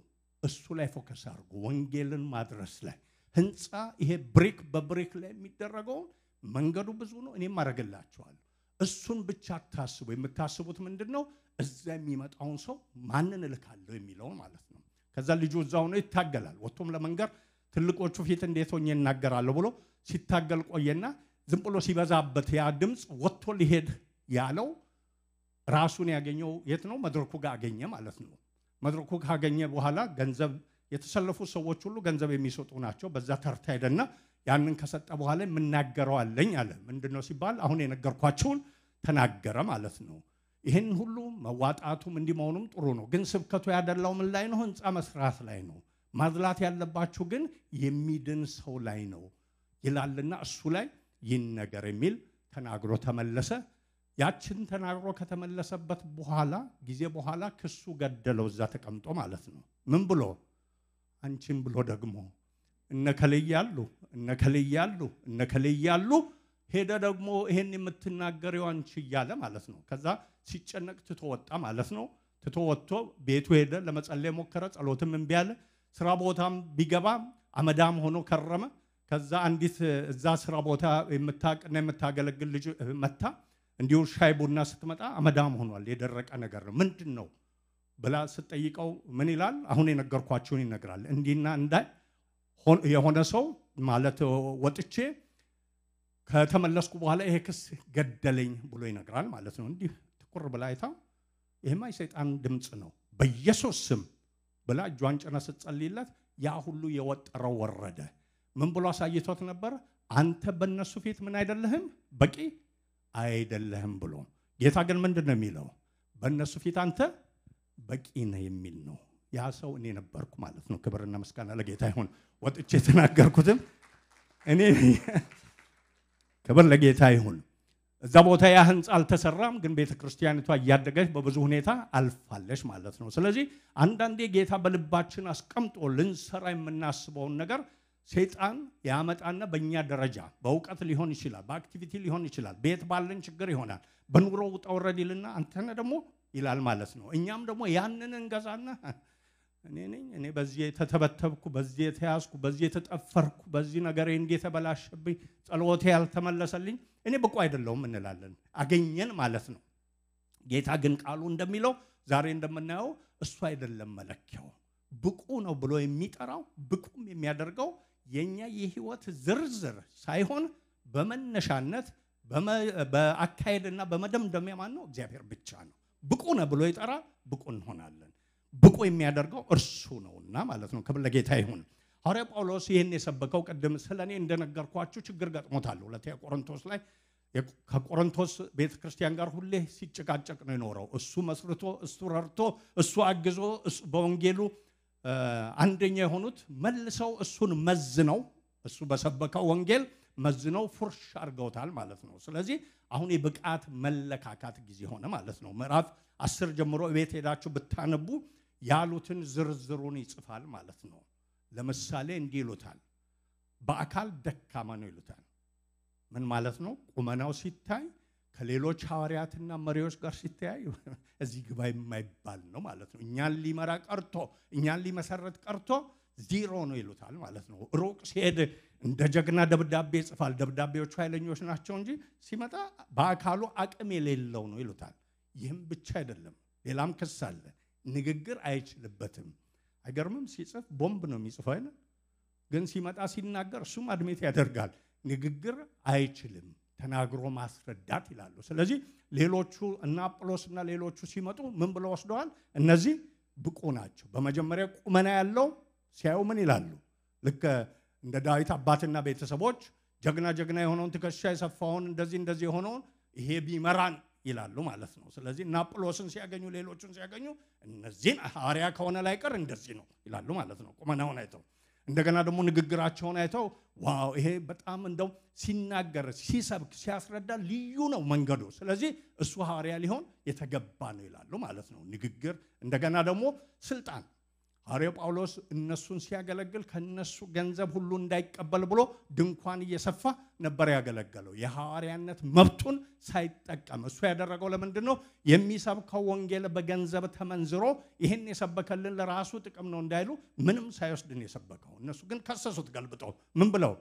እሱ ላይ ፎከስ አድርጉ። ወንጌልን ማድረስ ላይ ህንፃ ይሄ ብሪክ በብሪክ ላይ የሚደረገው መንገዱ ብዙ ነው፣ እኔም አደርግላችኋለሁ። እሱን ብቻ አታስቡ። የምታስቡት ምንድነው? እዛ የሚመጣውን ሰው ማንን እልካለሁ የሚለው ማለት ነው። ከዛ ልጁ እዛው ነው ይታገላል። ወጥቶም ለመንገር ትልቆቹ ፊት እንዴት ሆኜ እናገራለሁ ብሎ ሲታገል ቆየና ዝም ብሎ ሲበዛበት ያ ድምፅ ወጥቶ ሊሄድ ያለው ራሱን ያገኘው የት ነው? መድረኩ ጋር አገኘ ማለት ነው። መድረኩ ካገኘ በኋላ ገንዘብ የተሰለፉ ሰዎች ሁሉ ገንዘብ የሚሰጡ ናቸው። በዛ ተርታ ሄደና ያንን ከሰጠ በኋላ የምናገረው አለኝ አለ። ምንድነው ሲባል አሁን የነገርኳችሁን ተናገረ ማለት ነው። ይህን ሁሉ መዋጣቱም እንዲመሆኑም ጥሩ ነው፣ ግን ስብከቱ ያደላው ምን ላይ ነው? ህንፃ መስራት ላይ ነው። ማድላት ያለባችሁ ግን የሚድን ሰው ላይ ነው ይላልና እሱ ላይ ይነገር የሚል ተናግሮ ተመለሰ። ያችን ተናግሮ ከተመለሰበት በኋላ ጊዜ በኋላ ክሱ ገደለው እዛ ተቀምጦ ማለት ነው። ምን ብሎ? አንቺን ብሎ ደግሞ እነከለያሉ ሄደ ደግሞ ይሄን የምትናገሪው አንቺ እያለ ማለት ነው። ከዛ ሲጨነቅ ትቶ ወጣ ማለት ነው። ትቶ ወጥቶ ቤቱ ሄደ። ለመጸለይ ሞከረ፣ ጸሎትም እምቢ አለ። ስራ ቦታም ቢገባ አመዳም ሆኖ ከረመ። ከዛ አንዲት እዛ ስራ ቦታ የምታቅና የምታገለግል ልጅ መታ። እንዲሁ ሻይ ቡና ስትመጣ አመዳም ሆኗል፣ የደረቀ ነገር ነው። ምንድነው ብላ ስትጠይቀው ምን ይላል? አሁን የነገርኳችሁን ይነግራል። እንዲና እንዳይ የሆነ ሰው ማለት ወጥቼ ከተመለስኩ በኋላ ይሄ ክስ ገደለኝ ብሎ ይነግራል ማለት ነው። እንዲህ ትኩር ብላ አይታ ይሄማ የሰይጣን ድምፅ ነው በኢየሱስ ስም ብላ እጇን ጭና ስትጸልይለት ያ ሁሉ የወጠረው ወረደ። ምን ብሎ አሳይቶት ነበር? አንተ በእነሱ ፊት ምን አይደለህም፣ በቂ አይደለህም ብሎ። ጌታ ግን ምንድነው የሚለው? በእነሱ ፊት አንተ በቂ ነህ የሚል ነው። ያ ሰው እኔ ነበርኩ ማለት ነው። ክብርና ምስጋና ለጌታ ይሁን። ወጥቼ የተናገርኩትም እኔ ክብር ለጌታ ይሁን። እዛ ቦታ ያ ህንጻ አልተሰራም፣ ግን ቤተክርስቲያኒቷ እያደገች በብዙ ሁኔታ አልፋለች ማለት ነው። ስለዚህ አንዳንዴ ጌታ በልባችን አስቀምጦ ልንሰራ የምናስበውን ነገር ሰይጣን ያመጣና በእኛ ደረጃ በእውቀት ሊሆን ይችላል፣ በአክቲቪቲ ሊሆን ይችላል፣ ቤት ባለን ችግር ይሆናል፣ በኑሮ ውጣ ውረድ ይልና አንተነ ደግሞ ይላል ማለት ነው። እኛም ደግሞ ያንን እንገዛና እኔ በዚህ የተተበተብኩ፣ በዚህ የተያዝኩ፣ በዚህ የተጠፈርኩ፣ በዚህ ነገር እንዴት ተበላሽብኝ፣ ጸሎቴ ያልተመለሰልኝ፣ እኔ ብቁ አይደለሁም እንላለን። አገኘን ማለት ነው። ጌታ ግን ቃሉ እንደሚለው ዛሬ እንደምናየው እሱ አይደለም መለኪያው። ብቁ ነው ብሎ የሚጠራው ብቁም የሚያደርገው የኛ የህይወት ዝርዝር ሳይሆን በመነሻነት በአካሄድና በመደምደሚያ ማን ነው? እግዚአብሔር ብቻ ነው። ብቁ ነው ብሎ ይጠራ፣ ብቁ እንሆናለን። ብቁ የሚያደርገው እርሱ ነውና ማለት ነው። ክብር ለጌታ ይሁን። ሐዋርያ ጳውሎስ ይህን የሰበከው ቅድም ስለኔ እንደነገርኳችሁ ችግር ገጥሞታል። ሁለተኛ ቆሮንቶስ ላይ ከቆሮንቶስ ቤተክርስቲያን ጋር ሁሌ ሲጨቃጨቅ ነው የኖረው። እሱ መስርቶ፣ እሱ ረድቶ፣ እሱ አግዞ፣ በወንጌሉ አንደኛ የሆኑት መልሰው እሱን መዝነው፣ እሱ በሰበከው ወንጌል መዝነው ፉርሽ አድርገውታል ማለት ነው። ስለዚህ አሁን የብቃት መለካካት ጊዜ ሆነ ማለት ነው። ምዕራፍ 10 ጀምሮ ቤት ሄዳችሁ ብታነቡ ያሉትን ዝርዝሩን ይጽፋል ማለት ነው። ለምሳሌ እንዲህ ይሉታል፣ በአካል ደካማ ነው ይሉታል። ምን ማለት ነው? ቁመናው ሲታይ ከሌሎች ሐዋርያትና መሪዎች ጋር ሲታይ እዚህ ግባ የማይባል ነው ማለት ነው። እኛን ሊመራ ቀርቶ፣ እኛን ሊመሰረት ቀርቶ ዜሮ ነው ይሉታል ማለት ነው። ሩቅ ሲሄድ እንደ ጀግና ደብዳቤ ይጽፋል። ደብዳቤዎቹ ኃይለኞች ናቸው እንጂ ሲመጣ በአካሉ አቅም የሌለው ነው ይሉታል። ይህም ብቻ አይደለም፣ ሌላም ክስ አለ። ንግግር አይችልበትም። አይገርምም? ሲጽፍ ቦምብ ነው የሚጽፈው አይደል? ግን ሲመጣ ሲናገር እሱም አድሜት ያደርጋል። ንግግር አይችልም፣ ተናግሮ ማስረዳት ይላሉ። ስለዚህ ሌሎቹ እና አጵሎስና ሌሎቹ ሲመጡ ምን ብለው ወስደዋል? እነዚህ ብቁ ናቸው። በመጀመሪያ ቁመና ያለው ሲያዩ ምን ይላሉ? ልክ እንደ ዳዊት አባትና ቤተሰቦች ጀግና የሆነውን ትከሻ የሰፋውን እንደዚህ የሆነውን ይሄ ቢመራን ይላሉ ማለት ነው። ስለዚህ እና አጵሎስን ሲያገኙ፣ ሌሎቹን ሲያገኙ እነዚህን ሐዋርያ ከሆነ ላይ ቀር እንደዚህ ነው ይላሉ ማለት ነው። ቁመናውን አይተው እንደገና ደግሞ ንግግራቸውን አይተው ዋው ይሄ በጣም እንደው ሲናገር፣ ሲሰብክ፣ ሲያስረዳ ልዩ ነው መንገዱ፣ ስለዚህ እሱ ሐዋርያ ሊሆን የተገባ ነው ይላሉ ማለት ነው። ንግግር እንደገና ደግሞ ስልጣን ሐዋርያው ጳውሎስ እነሱን ሲያገለግል ከነሱ ገንዘብ ሁሉ እንዳይቀበል ብሎ ድንኳን እየሰፋ ነበር ያገለገለው። የሐዋርያነት መብቱን ሳይጠቀም እሱ ያደረገው ለምንድን ነው? የሚሰብከው ወንጌል በገንዘብ ተመንዝሮ ይህን የሰበከልን ለራሱ ጥቅም ነው እንዳይሉ ምንም ሳይወስድን የሰበከው። እነሱ ግን ከሰሱት ገልብጠው ምን ብለው?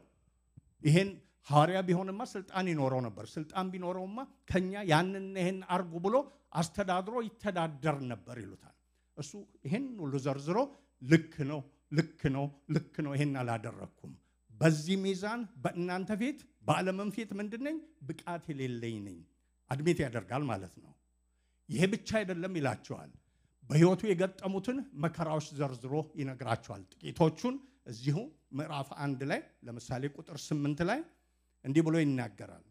ይሄን ሐዋርያ ቢሆንማ ስልጣን ይኖረው ነበር። ስልጣን ቢኖረውማ ከኛ ያንን ይሄን አርጉ ብሎ አስተዳድሮ ይተዳደር ነበር ይሉታል። እሱ ይሄን ሁሉ ዘርዝሮ ልክ ነው ይሄን አላደረኩም፣ በዚህ ሚዛን በእናንተ ፊት በዓለምም ፊት ምንድነኝ? ብቃት የሌለኝ ነኝ አድሜት ያደርጋል ማለት ነው። ይሄ ብቻ አይደለም ይላቸዋል። በህይወቱ የገጠሙትን መከራዎች ዘርዝሮ ይነግራቸዋል። ጥቂቶቹን እዚሁ ምዕራፍ 1 ላይ ለምሳሌ ቁጥር 8 ላይ እንዲህ ብሎ ይናገራል።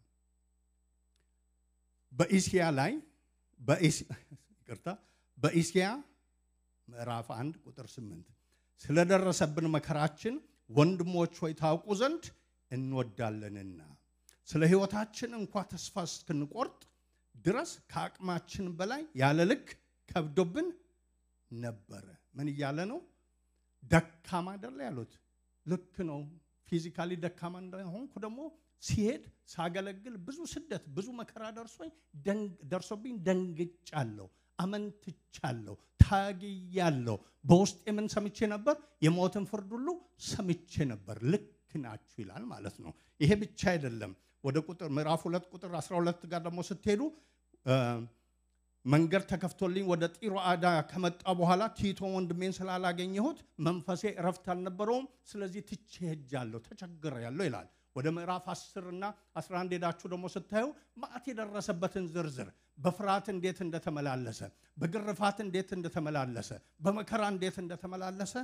በእስያ ምዕራፍ 1 ቁጥር 8 ስለደረሰብን መከራችን ወንድሞች ሆይ ታውቁ ዘንድ እንወዳለንና ስለ ህይወታችን እንኳን ተስፋ እስክንቆርጥ ድረስ ከአቅማችን በላይ ያለ ልክ ከብዶብን ነበር። ምን እያለ ነው? ደካማ አይደል ያሉት? ልክ ነው። ፊዚካሊ ደካማ እንደሆንኩ ደግሞ ሲሄድ ሳገለግል ብዙ ስደት ብዙ መከራ ደርሶብኝ ደንግጫለሁ፣ አመንትቻለሁ፣ ታግያለሁ። በውስጥ ምን ሰምቼ ነበር? የሞትን ፍርድ ሁሉ ሰምቼ ነበር። ልክ ናችሁ ይላል ማለት ነው። ይሄ ብቻ አይደለም። ወደ ቁጥር ምዕራፍ 2 ቁጥር 12 ጋር ደግሞ ስትሄዱ መንገድ ተከፍቶልኝ ወደ ጢሮአዳ ከመጣ በኋላ ቲቶ ወንድሜን ስላላገኘሁት መንፈሴ እረፍት አልነበረውም፣ ስለዚህ ትቼ ሄጃለሁ፣ ተቸግሬያለሁ ይላል። ወደ ምዕራፍ 10 እና 11 ሄዳችሁ ደግሞ ስታዩ ማዕት የደረሰበትን ዝርዝር በፍርሃት እንዴት እንደተመላለሰ፣ በግርፋት እንዴት እንደተመላለሰ፣ በመከራ እንዴት እንደተመላለሰ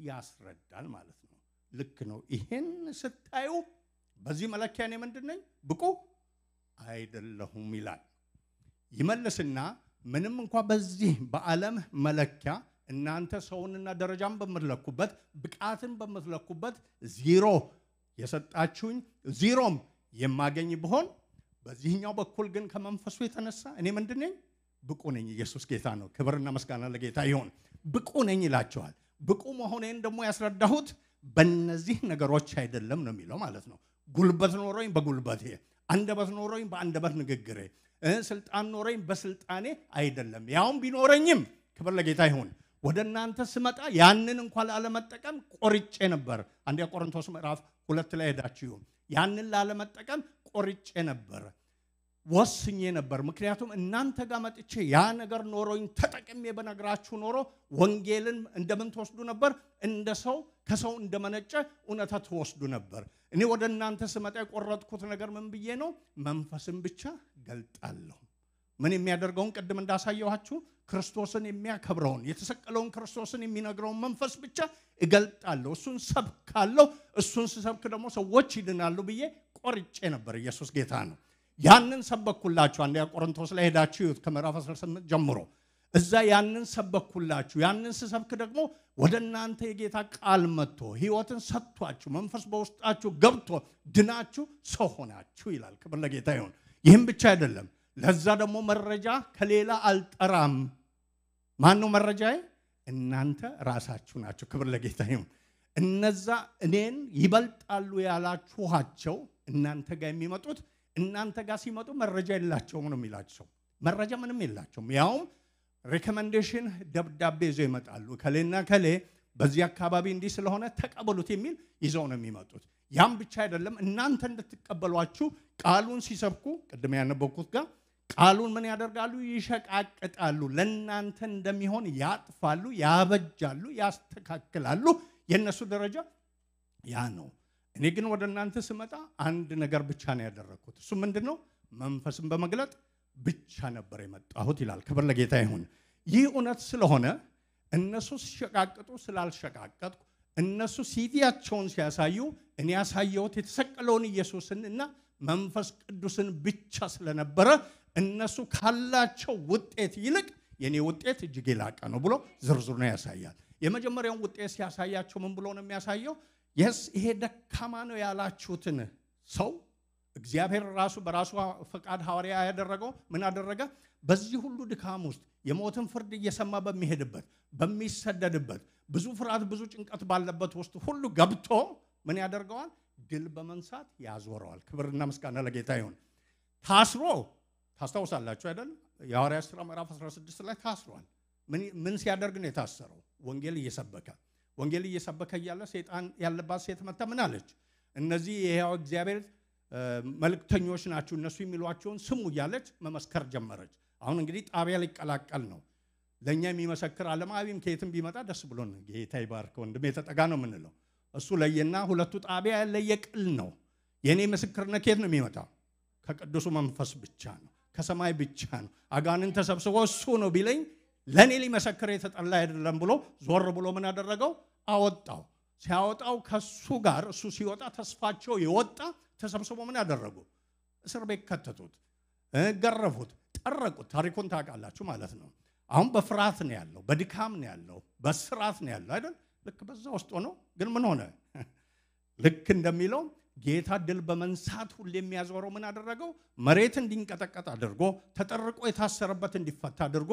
ያስረዳል ማለት ነው። ልክ ነው። ይሄን ስታዩ በዚህ መለኪያ እኔ ምንድነኝ? ብቁ አይደለሁም ይላል። ይመልስና ምንም እንኳን በዚህ በዓለም መለኪያ እናንተ ሰውንና ደረጃን በመለኩበት ብቃትን በመለኩበት ዜሮ የሰጣችሁኝ ዜሮም የማገኝ ብሆን በዚህኛው በኩል ግን ከመንፈሱ የተነሳ እኔ ምንድነኝ ብቁ ነኝ ኢየሱስ ጌታ ነው ክብርና ምስጋና ለጌታ ይሁን ብቁ ነኝ ይላችኋል ብቁ መሆኔን ደግሞ ያስረዳሁት በእነዚህ ነገሮች አይደለም ነው የሚለው ማለት ነው ጉልበት ኖሮኝ በጉልበቴ አንደበት ኖሮኝ በአንደበት ንግግሬ ስልጣን ኖሮኝ በስልጣኔ አይደለም ያውም ቢኖረኝም ክብር ለጌታ ይሁን ወደ እናንተ ስመጣ ያንን እንኳን ላለመጠቀም ቆርጬ ነበር አንደኛ ቆሮንቶስ ምዕራፍ 2 ላይ ሄዳችሁ ያንን ላለመጠቀም ቆርጬ ነበር ወስኜ ነበር ምክንያቱም እናንተ ጋር መጥቼ ያ ነገር ኖሮኝ ተጠቅሜ በነግራችሁ ኖሮ ወንጌልን እንደምን ተወስዱ ነበር እንደ ሰው ከሰው እንደመነጨ እውነታ ተወስዱ ነበር እኔ ወደ እናንተ ስመጣ የቆረጥኩት ነገር ምን ብዬ ነው መንፈስን ብቻ ገልጣለሁ ምን የሚያደርገውን ቅድም እንዳሳየኋችሁ ክርስቶስን የሚያከብረውን የተሰቀለውን ክርስቶስን የሚነግረውን መንፈስ ብቻ እገልጣለሁ እሱን ሰብካለሁ እሱን ስሰብክ ደግሞ ሰዎች ይድናሉ ብዬ ቆርጬ ነበር ኢየሱስ ጌታ ነው ያንን ሰበኩላችሁ አንደኛ ቆሮንቶስ ላይ ሄዳችሁ ከምዕራፍ 18 ጀምሮ እዛ ያንን ሰበኩላችሁ ያንን ስሰብክ ደግሞ ወደ እናንተ የጌታ ቃል መጥቶ ሕይወትን ሰጥቷችሁ መንፈስ በውስጣችሁ ገብቶ ድናችሁ ሰው ሆናችሁ ይላል ክብር ለጌታ ይሁን ይህም ብቻ አይደለም ለዛ ደግሞ መረጃ ከሌላ አልጠራም ማን ነው መረጃዬ እናንተ ራሳችሁ ናችሁ ክብር ለጌታ ይሁን እነዛ እኔን ይበልጣሉ ያላችኋቸው እናንተ ጋር የሚመጡት እናንተ ጋር ሲመጡ መረጃ የላቸውም ነው የሚላቸው መረጃ ምንም የላቸውም ያውም ሪኮመንዴሽን ደብዳቤ ይዘው ይመጣሉ ከሌና ከሌ በዚህ አካባቢ እንዲህ ስለሆነ ተቀበሉት የሚል ይዘው ነው የሚመጡት ያም ብቻ አይደለም እናንተ እንድትቀበሏችሁ ቃሉን ሲሰብኩ ቅድም ያነበብኩት ጋር ቃሉን ምን ያደርጋሉ ይሸቃቅጣሉ ለእናንተ እንደሚሆን ያጥፋሉ ያበጃሉ ያስተካክላሉ የነሱ ደረጃ ያ ነው እኔ ግን ወደ እናንተ ስመጣ አንድ ነገር ብቻ ነው ያደረኩት እሱ ምንድነው መንፈስን በመግለጥ ብቻ ነበር የመጣሁት ይላል ክብር ለጌታ ይሁን ይህ እውነት ስለሆነ እነሱ ሲሸቃቅጡ ስላልሸቃቀጥኩ እነሱ ሲዲያቸውን ሲያሳዩ እኔ ያሳየሁት የተሰቀለውን ኢየሱስንና መንፈስ ቅዱስን ብቻ ስለነበረ እነሱ ካላቸው ውጤት ይልቅ የኔ ውጤት እጅግ የላቀ ነው ብሎ ዝርዝር ነው ያሳያል የመጀመሪያውን ውጤት ሲያሳያቸው ምን ብሎ ነው የሚያሳየው ይሄ ደካማ ነው ያላችሁትን ሰው እግዚአብሔር ራሱ በራሱ ፈቃድ ሐዋርያ ያደረገው ምን አደረገ በዚህ ሁሉ ድካም ውስጥ የሞትን ፍርድ እየሰማ በሚሄድበት በሚሰደድበት ብዙ ፍርሃት ብዙ ጭንቀት ባለበት ውስጥ ሁሉ ገብቶ ምን ያደርገዋል ድል በመንሳት ያዞረዋል ክብርና ምስጋና ለጌታ ይሁን ታስሮ ታስታውሳላችሁ አይደል የሐዋርያት ሥራ ምዕራፍ 16 ላይ ታስሯል ምን ሲያደርግ ነው የታሰረው ወንጌል እየሰበከ ያለ ሰይጣን ያለባት ሴት መጣ ምን አለች እነዚህ የሕያው እግዚአብሔር መልእክተኞች ናቸው እነሱ የሚሏቸውን ስሙ እያለች መመስከር ጀመረች አሁን እንግዲህ ጣቢያ ሊቀላቀል ነው ለኛ የሚመሰክር ዓለማዊም ከየትም ቢመጣ ደስ ብሎን ጌታ ይባርክ ወንድሜ ተጠጋ ነው ምንለው እሱ ለየና ሁለቱ ጣቢያ ለየቅል ነው የኔ ምስክርነት ከየት ነው የሚመጣው ከቅዱሱ መንፈስ ብቻ ነው ከሰማይ ብቻ ነው አጋንን ተሰብስቦ እሱ ነው ቢለኝ ለኔ ሊመሰክር የተጠላ አይደለም ብሎ ዞር ብሎ ምን አደረገው አወጣው ሲያወጣው ከሱ ጋር እሱ ሲወጣ ተስፋቸው ይወጣ ተሰብስቦ ምን ያደረጉ እስር ቤት ከተቱት ገረፉት ጠረቁት ታሪኩን ታውቃላችሁ ማለት ነው አሁን በፍርሃት ነው ያለው በድካም ነው ያለው በስራት ነው ያለው አይደል ልክ በዛ ውስጥ ሆኖ ግን ምን ሆነ ልክ እንደሚለው ጌታ ድል በመንሳት ሁሉ የሚያዞረው ምን አደረገው መሬት እንዲንቀጠቀጥ አድርጎ ተጠርቆ የታሰረበት እንዲፈታ አድርጎ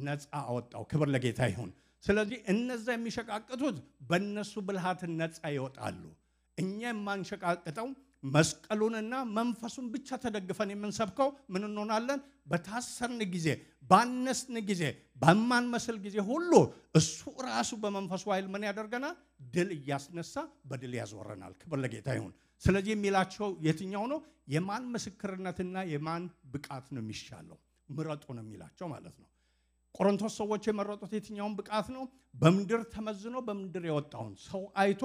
ነፃ አወጣው ክብር ለጌታ ይሁን ስለዚህ እነዛ የሚሸቃቅቱት በእነሱ ብልሃት ነፃ ይወጣሉ እኛ የማንሸቃቅተው መስቀሉንና መንፈሱን ብቻ ተደግፈን የምንሰብከው ምን እንሆናለን በታሰርን ጊዜ ባነስን ጊዜ በማንመስል ጊዜ ሁሉ እሱ ራሱ በመንፈሱ ኃይል ምን ያደርገናል ድል እያስነሳ በድል ያዞረናል ክብር ለጌታ ይሁን ስለዚህ የሚላቸው የትኛው ነው የማን ምስክርነትና የማን ብቃት ነው የሚሻለው ምረጡ ነው የሚላቸው ማለት ነው ቆሮንቶስ ሰዎች የመረጡት የትኛውን ብቃት ነው በምድር ተመዝኖ በምድር የወጣውን ሰው አይቶ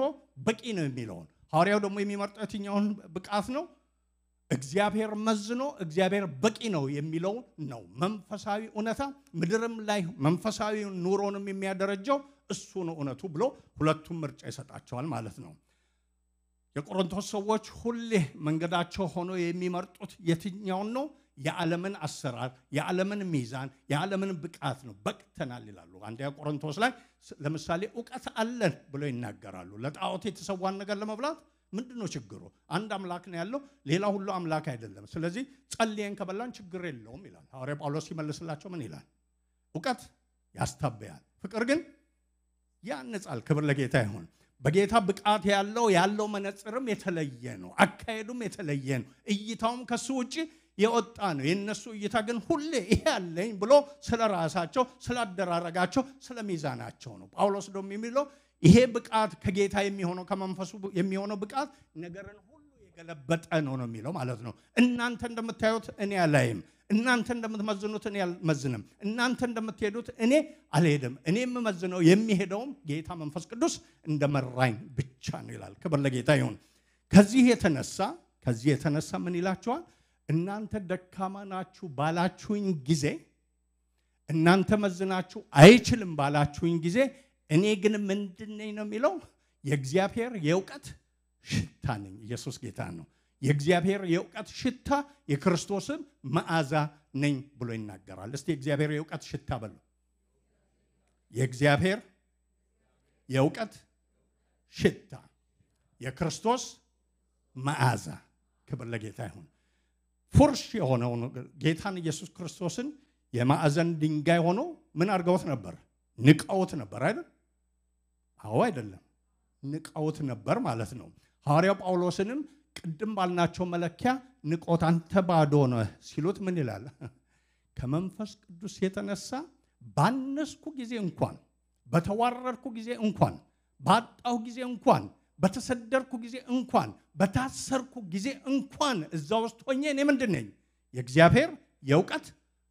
በቂ ነው የሚለውን ሐዋርያው ደግሞ የሚመርጠው የትኛውን ብቃት ነው እግዚአብሔር መዝኖ እግዚአብሔር በቂ ነው የሚለው ነው መንፈሳዊ እውነታ ምድርም ላይ መንፈሳዊ ኑሮንም የሚያደረጀው እሱ ነው እውነቱ ብሎ ሁለቱም ምርጫ ይሰጣቸዋል ማለት ነው የቆሮንቶስ ሰዎች ሁሌ መንገዳቸው ሆኖ የሚመርጡት የትኛውን ነው የዓለምን አሰራር የዓለምን ሚዛን የዓለምን ብቃት ነው በቅተናል ይላሉ አንደኛ ቆሮንቶስ ላይ ለምሳሌ ዕውቀት አለን ብሎ ይናገራሉ ለጣዖት የተሰዋን ነገር ለመብላት ምንድነው ችግሩ? አንድ አምላክ ነው ያለው፣ ሌላ ሁሉ አምላክ አይደለም። ስለዚህ ጸልየን ከበላን ችግር የለውም ይላል። ሐዋርያ ጳውሎስ ሲመልስላቸው ምን ይላል? እውቀት ያስታበያል፣ ፍቅር ግን ያንጻል። ክብር ለጌታ ይሁን። በጌታ ብቃት ያለው መነጽርም የተለየ ነው፣ አካሄዱም የተለየ ነው፣ እይታውም ከሱ ውጪ የወጣ ነው። የነሱ እይታ ግን ሁሌ ይሄ ያለኝ ብሎ ስለራሳቸው ስላደራረጋቸው ስለሚዛናቸው ነው። ጳውሎስ ደግሞ የሚለው ይሄ ብቃት ከጌታ የሚሆነው ከመንፈሱ የሚሆነው ብቃት ነገርን ሁሉ የገለበጠ ነው የሚለው ማለት ነው። እናንተ እንደምታዩት እኔ አላይም፣ እናንተ እንደምትመዝኑት እኔ አልመዝንም፣ እናንተ እንደምትሄዱት እኔ አልሄድም። እኔ የምመዝነው የሚሄደውም ጌታ መንፈስ ቅዱስ እንደመራኝ ብቻ ነው ይላል። ክብር ለጌታ ይሁን። ከዚህ የተነሳ ምን ይላችኋል? እናንተ ደካማ ናችሁ ባላችሁኝ ጊዜ፣ እናንተ መዝናችሁ አይችልም ባላችሁኝ ጊዜ እኔ ግን ምንድነኝ ነው የሚለው? የእግዚአብሔር የእውቀት ሽታ ነኝ። ኢየሱስ ጌታ ነው። የእግዚአብሔር የእውቀት ሽታ የክርስቶስን መዓዛ ነኝ ብሎ ይናገራል። እስቲ የእግዚአብሔር የእውቀት ሽታ በሉ። የእግዚአብሔር የእውቀት ሽታ የክርስቶስ መዓዛ። ክብር ለጌታ ይሁን። ፉርሽ የሆነው ጌታን ኢየሱስ ክርስቶስን የማዕዘን ድንጋይ ሆኖ ምን አድርገውት ነበር? ንቀውት ነበር አይደል? አዎ አይደለም፣ ንቀውት ነበር ማለት ነው። ሐዋርያው ጳውሎስንም ቅድም ባልናቸው መለኪያ ንቆት አንተ ባዶ ነህ ሲሉት ምን ይላል? ከመንፈስ ቅዱስ የተነሳ ባነስኩ ጊዜ እንኳን፣ በተዋረድኩ ጊዜ እንኳን፣ ባጣሁ ጊዜ እንኳን፣ በተሰደርኩ ጊዜ እንኳን፣ በታሰርኩ ጊዜ እንኳን እዛ ውስጥ ሆኜ እኔ ምንድን ነኝ? የእግዚአብሔር የእውቀት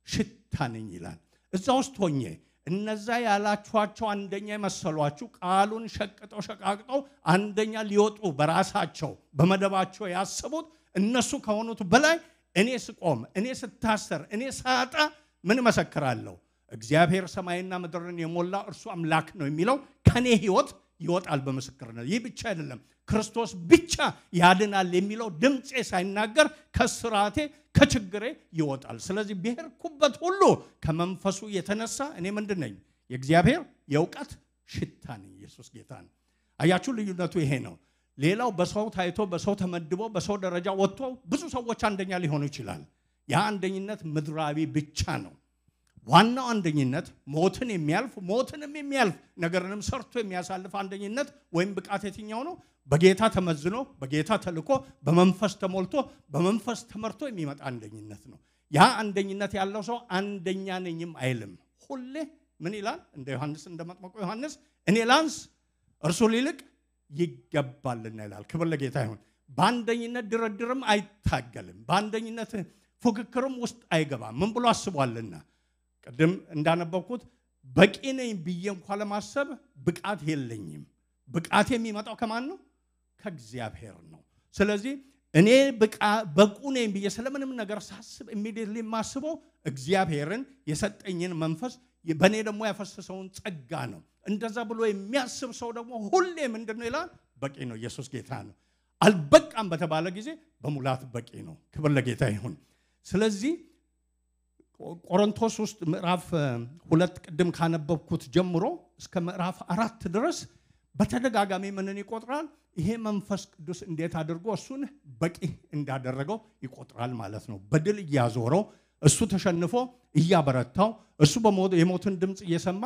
ሽታ ነኝ ይላል። እዛ ውስጥ ሆኜ እነዛ ያላችኋቸው አንደኛ የመሰሏችሁ ቃሉን ሸቃቅጠው አንደኛ ሊወጡ በራሳቸው በመደባቸው ያሰቡት እነሱ ከሆኑት በላይ እኔ ስቆም፣ እኔ ስታሰር፣ እኔ ሳጣ ምን መሰክራለሁ? እግዚአብሔር ሰማይና ምድርን የሞላ እርሱ አምላክ ነው የሚለው ከኔ ህይወት ይወጣል በምስክርነት። ይህ ብቻ አይደለም፣ ክርስቶስ ብቻ ያድናል የሚለው ድምጼ ሳይናገር ከስራቴ ከችግሬ ይወጣል። ስለዚህ በሄድኩበት ሁሉ ከመንፈሱ የተነሳ እኔ ምንድን ነኝ? የእግዚአብሔር የእውቀት ሽታ ነኝ። ኢየሱስ ጌታ ነው። አያችሁ፣ ልዩነቱ ይሄ ነው። ሌላው በሰው ታይቶ በሰው ተመድቦ በሰው ደረጃ ወጥቶ ብዙ ሰዎች አንደኛ ሊሆኑ ይችላል። ያ አንደኝነት ምድራዊ ብቻ ነው። ዋናው አንደኝነት ሞትንም የሚያልፍ ነገርንም ሰርቶ የሚያሳልፍ አንደኝነት ወይም ብቃት የትኛው ነው? በጌታ ተመዝኖ በጌታ ተልኮ በመንፈስ ተሞልቶ በመንፈስ ተመርቶ የሚመጣ አንደኝነት ነው። ያ አንደኝነት ያለው ሰው አንደኛ ነኝም አይልም። ሁሌ ምን ይላል? እንደ ዮሐንስ እንደመጥምቁ ዮሐንስ እኔ ላንስ እርሱ ሊልቅ ይገባልና ይላል። ክብር ለጌታ ይሁን። በአንደኝነት ድርድርም አይታገልም። በአንደኝነት ፉክክርም ውስጥ አይገባም። ምን ብሎ አስቧልና? ቅድም እንዳነበብኩት በቂ ነኝ ብዬ እንኳን ለማሰብ ብቃት የለኝም። ብቃት የሚመጣው ከማን ነው? ከእግዚአብሔር ነው። ስለዚህ እኔ በቁ ነኝ ብዬ ስለምንም ነገር ሳስብ ኢሚዲየትሊ የማስበው እግዚአብሔርን የሰጠኝን መንፈስ በእኔ ደግሞ ያፈሰሰውን ጸጋ ነው። እንደዛ ብሎ የሚያስብ ሰው ደግሞ ሁሌ ምንድነው ይላል? በቂ ነው። ኢየሱስ ጌታ ነው። አልበቃም በተባለ ጊዜ በሙላት በቂ ነው። ክብር ለጌታ ይሁን። ስለዚህ ቆሮንቶስ ውስጥ ምዕራፍ 2 ቅድም ካነበብኩት ጀምሮ እስከ ምዕራፍ 4 ድረስ በተደጋጋሚ ምንን ይቆጥራል? ይሄ መንፈስ ቅዱስ እንዴት አድርጎ እሱን በቂ እንዳደረገው ይቆጥራል ማለት ነው። በድል እያዞረው እሱ ተሸንፎ እያበረታው እሱ የሞትን ድምጽ እየሰማ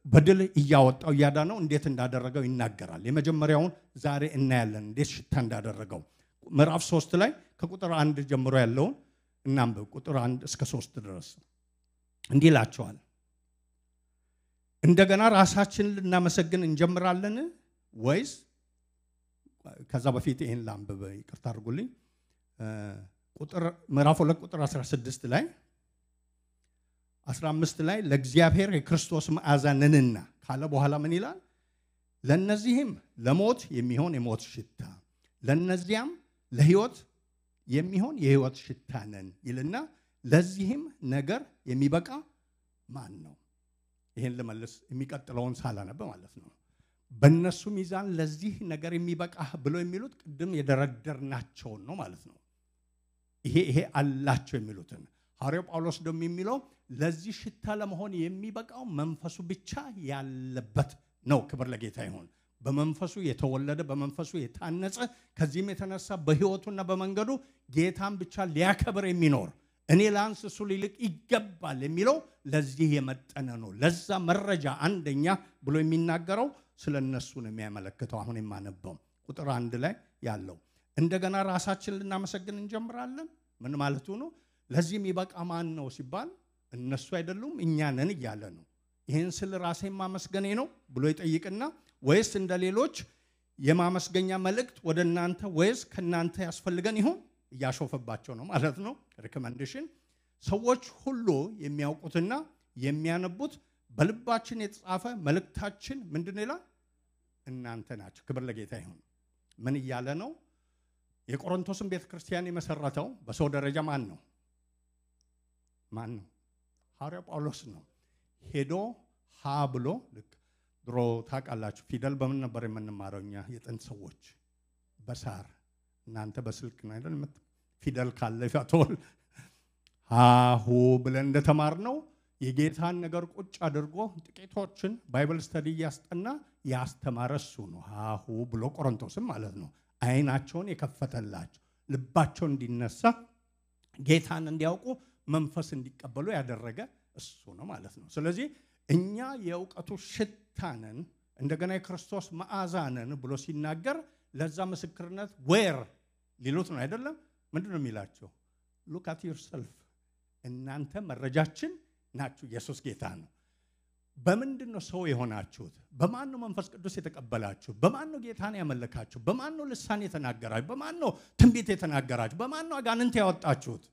በድል እያወጣው እያዳነው እንዴት እንዳደረገው ይናገራል። የመጀመሪያውን ዛሬ እናያለን፣ እንዴት ሽታ እንዳደረገው። ምዕራፍ 3 ላይ ከቁጥር 1 ጀምሮ ያለውን እናንብብ። ቁጥር 1 እስከ 3 ድረስ እንዲህ ይላቸዋል። እንደገና ራሳችንን ልናመሰግን እንጀምራለን ወይስ? ከዛ በፊት ይሄን ላንብብ፣ ይቅርታ አድርጉልኝ። ምዕራፍ 2 ቁጥር 16 ላይ 15 ላይ ለእግዚአብሔር የክርስቶስ መዓዛ ነንና ካለ በኋላ ምን ይላል? ለነዚህም ለሞት የሚሆን የሞት ሽታ፣ ለነዚያም ለሕይወት የሚሆን የሕይወት ሽታ ነን ይልና ለዚህም ነገር የሚበቃ ማን ነው? ይሄን ልመልስ የሚቀጥለውን ሳላነብ ማለት ነው። በእነሱ ሚዛን ለዚህ ነገር የሚበቃ ብሎ የሚሉት ቅድም የደረደርናቸው ነው ማለት ነው። ይሄ አላቸው የሚሉትን። ሐዋርያው ጳውሎስ ደግሞ የሚለው ለዚህ ሽታ ለመሆን የሚበቃው መንፈሱ ብቻ ያለበት ነው። ክብር ለጌታ ይሁን። በመንፈሱ የተወለደ በመንፈሱ የታነጸ ከዚህም የተነሳ በሕይወቱና በመንገዱ ጌታን ብቻ ሊያከብር የሚኖር እኔ ላንስ እሱ ሊልቅ ይገባል የሚለው ለዚህ የመጠነ ነው። ለዛ መረጃ አንደኛ ብሎ የሚናገረው ስለነሱ ነው የሚያመለክተው። አሁን የማነበው ቁጥር 1 ላይ ያለው እንደገና ራሳችን ልናመሰግን እንጀምራለን። ምን ማለቱ ነው? ለዚህም ይበቃ ማን ነው ሲባል እነሱ አይደሉም እኛ ነን እያለ ነው። ይህን ስል ራሴን ማመስገኔ ነው ብሎ ይጠይቅና ወይስ እንደሌሎች የማመስገኛ መልእክት ወደ እናንተ ወይስ ከናንተ ያስፈልገን ይሁን እያሾፈባቸው ነው ማለት ነው። ሪኮመንዴሽን ሰዎች ሁሉ የሚያውቁትና የሚያነቡት በልባችን የተጻፈ መልእክታችን ምንድነው ይላል? እናንተ ናችሁ። ክብር ለጌታ ይሁን። ምን እያለ ነው? የቆሮንቶስን ቤተክርስቲያን የመሰረተው በሰው ደረጃ ማን ነው? ሐዋርያው ጳውሎስ ነው። ሄዶ ሀ ብሎ ልክ ድሮ ታውቃላችሁ ፊደል በምን ነበር የምንማረው እኛ የጥንት ሰዎች? በሳር። እናንተ በስልክ ነው አይደል? ፊደል ካለ ያቶል ሃሁ ብለን እንደተማርነው የጌታን ነገር ቁጭ አድርጎ ጥቂቶችን ባይብል ስተዲ ያስጠና ያስተማረ እሱ ነው። ሃሁ ብሎ ቆሮንቶስም ማለት ነው አይናቸውን የከፈተላቸው ልባቸው እንዲነሳ ጌታን እንዲያውቁ መንፈስ እንዲቀበሉ ያደረገ እሱ ነው ማለት ነው። ስለዚህ እኛ የእውቀቱ ሽታነን እንደገና የክርስቶስ መዓዛነን ብሎ ሲናገር ለዛ ምስክርነት ዌር ሊሉት ነው አይደለም? ምንድነው የሚላቸው? ሉክ አት ዩርሰልፍ እናንተ መረጃችን ናችሁ። ኢየሱስ ጌታ ነው። በምንድነው ሰው የሆናችሁት? በማን ነው መንፈስ ቅዱስ የተቀበላችሁ? በማን ነው ጌታን ያመለካችሁ? በማን ነው ልሳን የተናገራችሁ? በማን ነው ትንቢት የተናገራችሁ? በማን ነው አጋንንት ያወጣችሁት?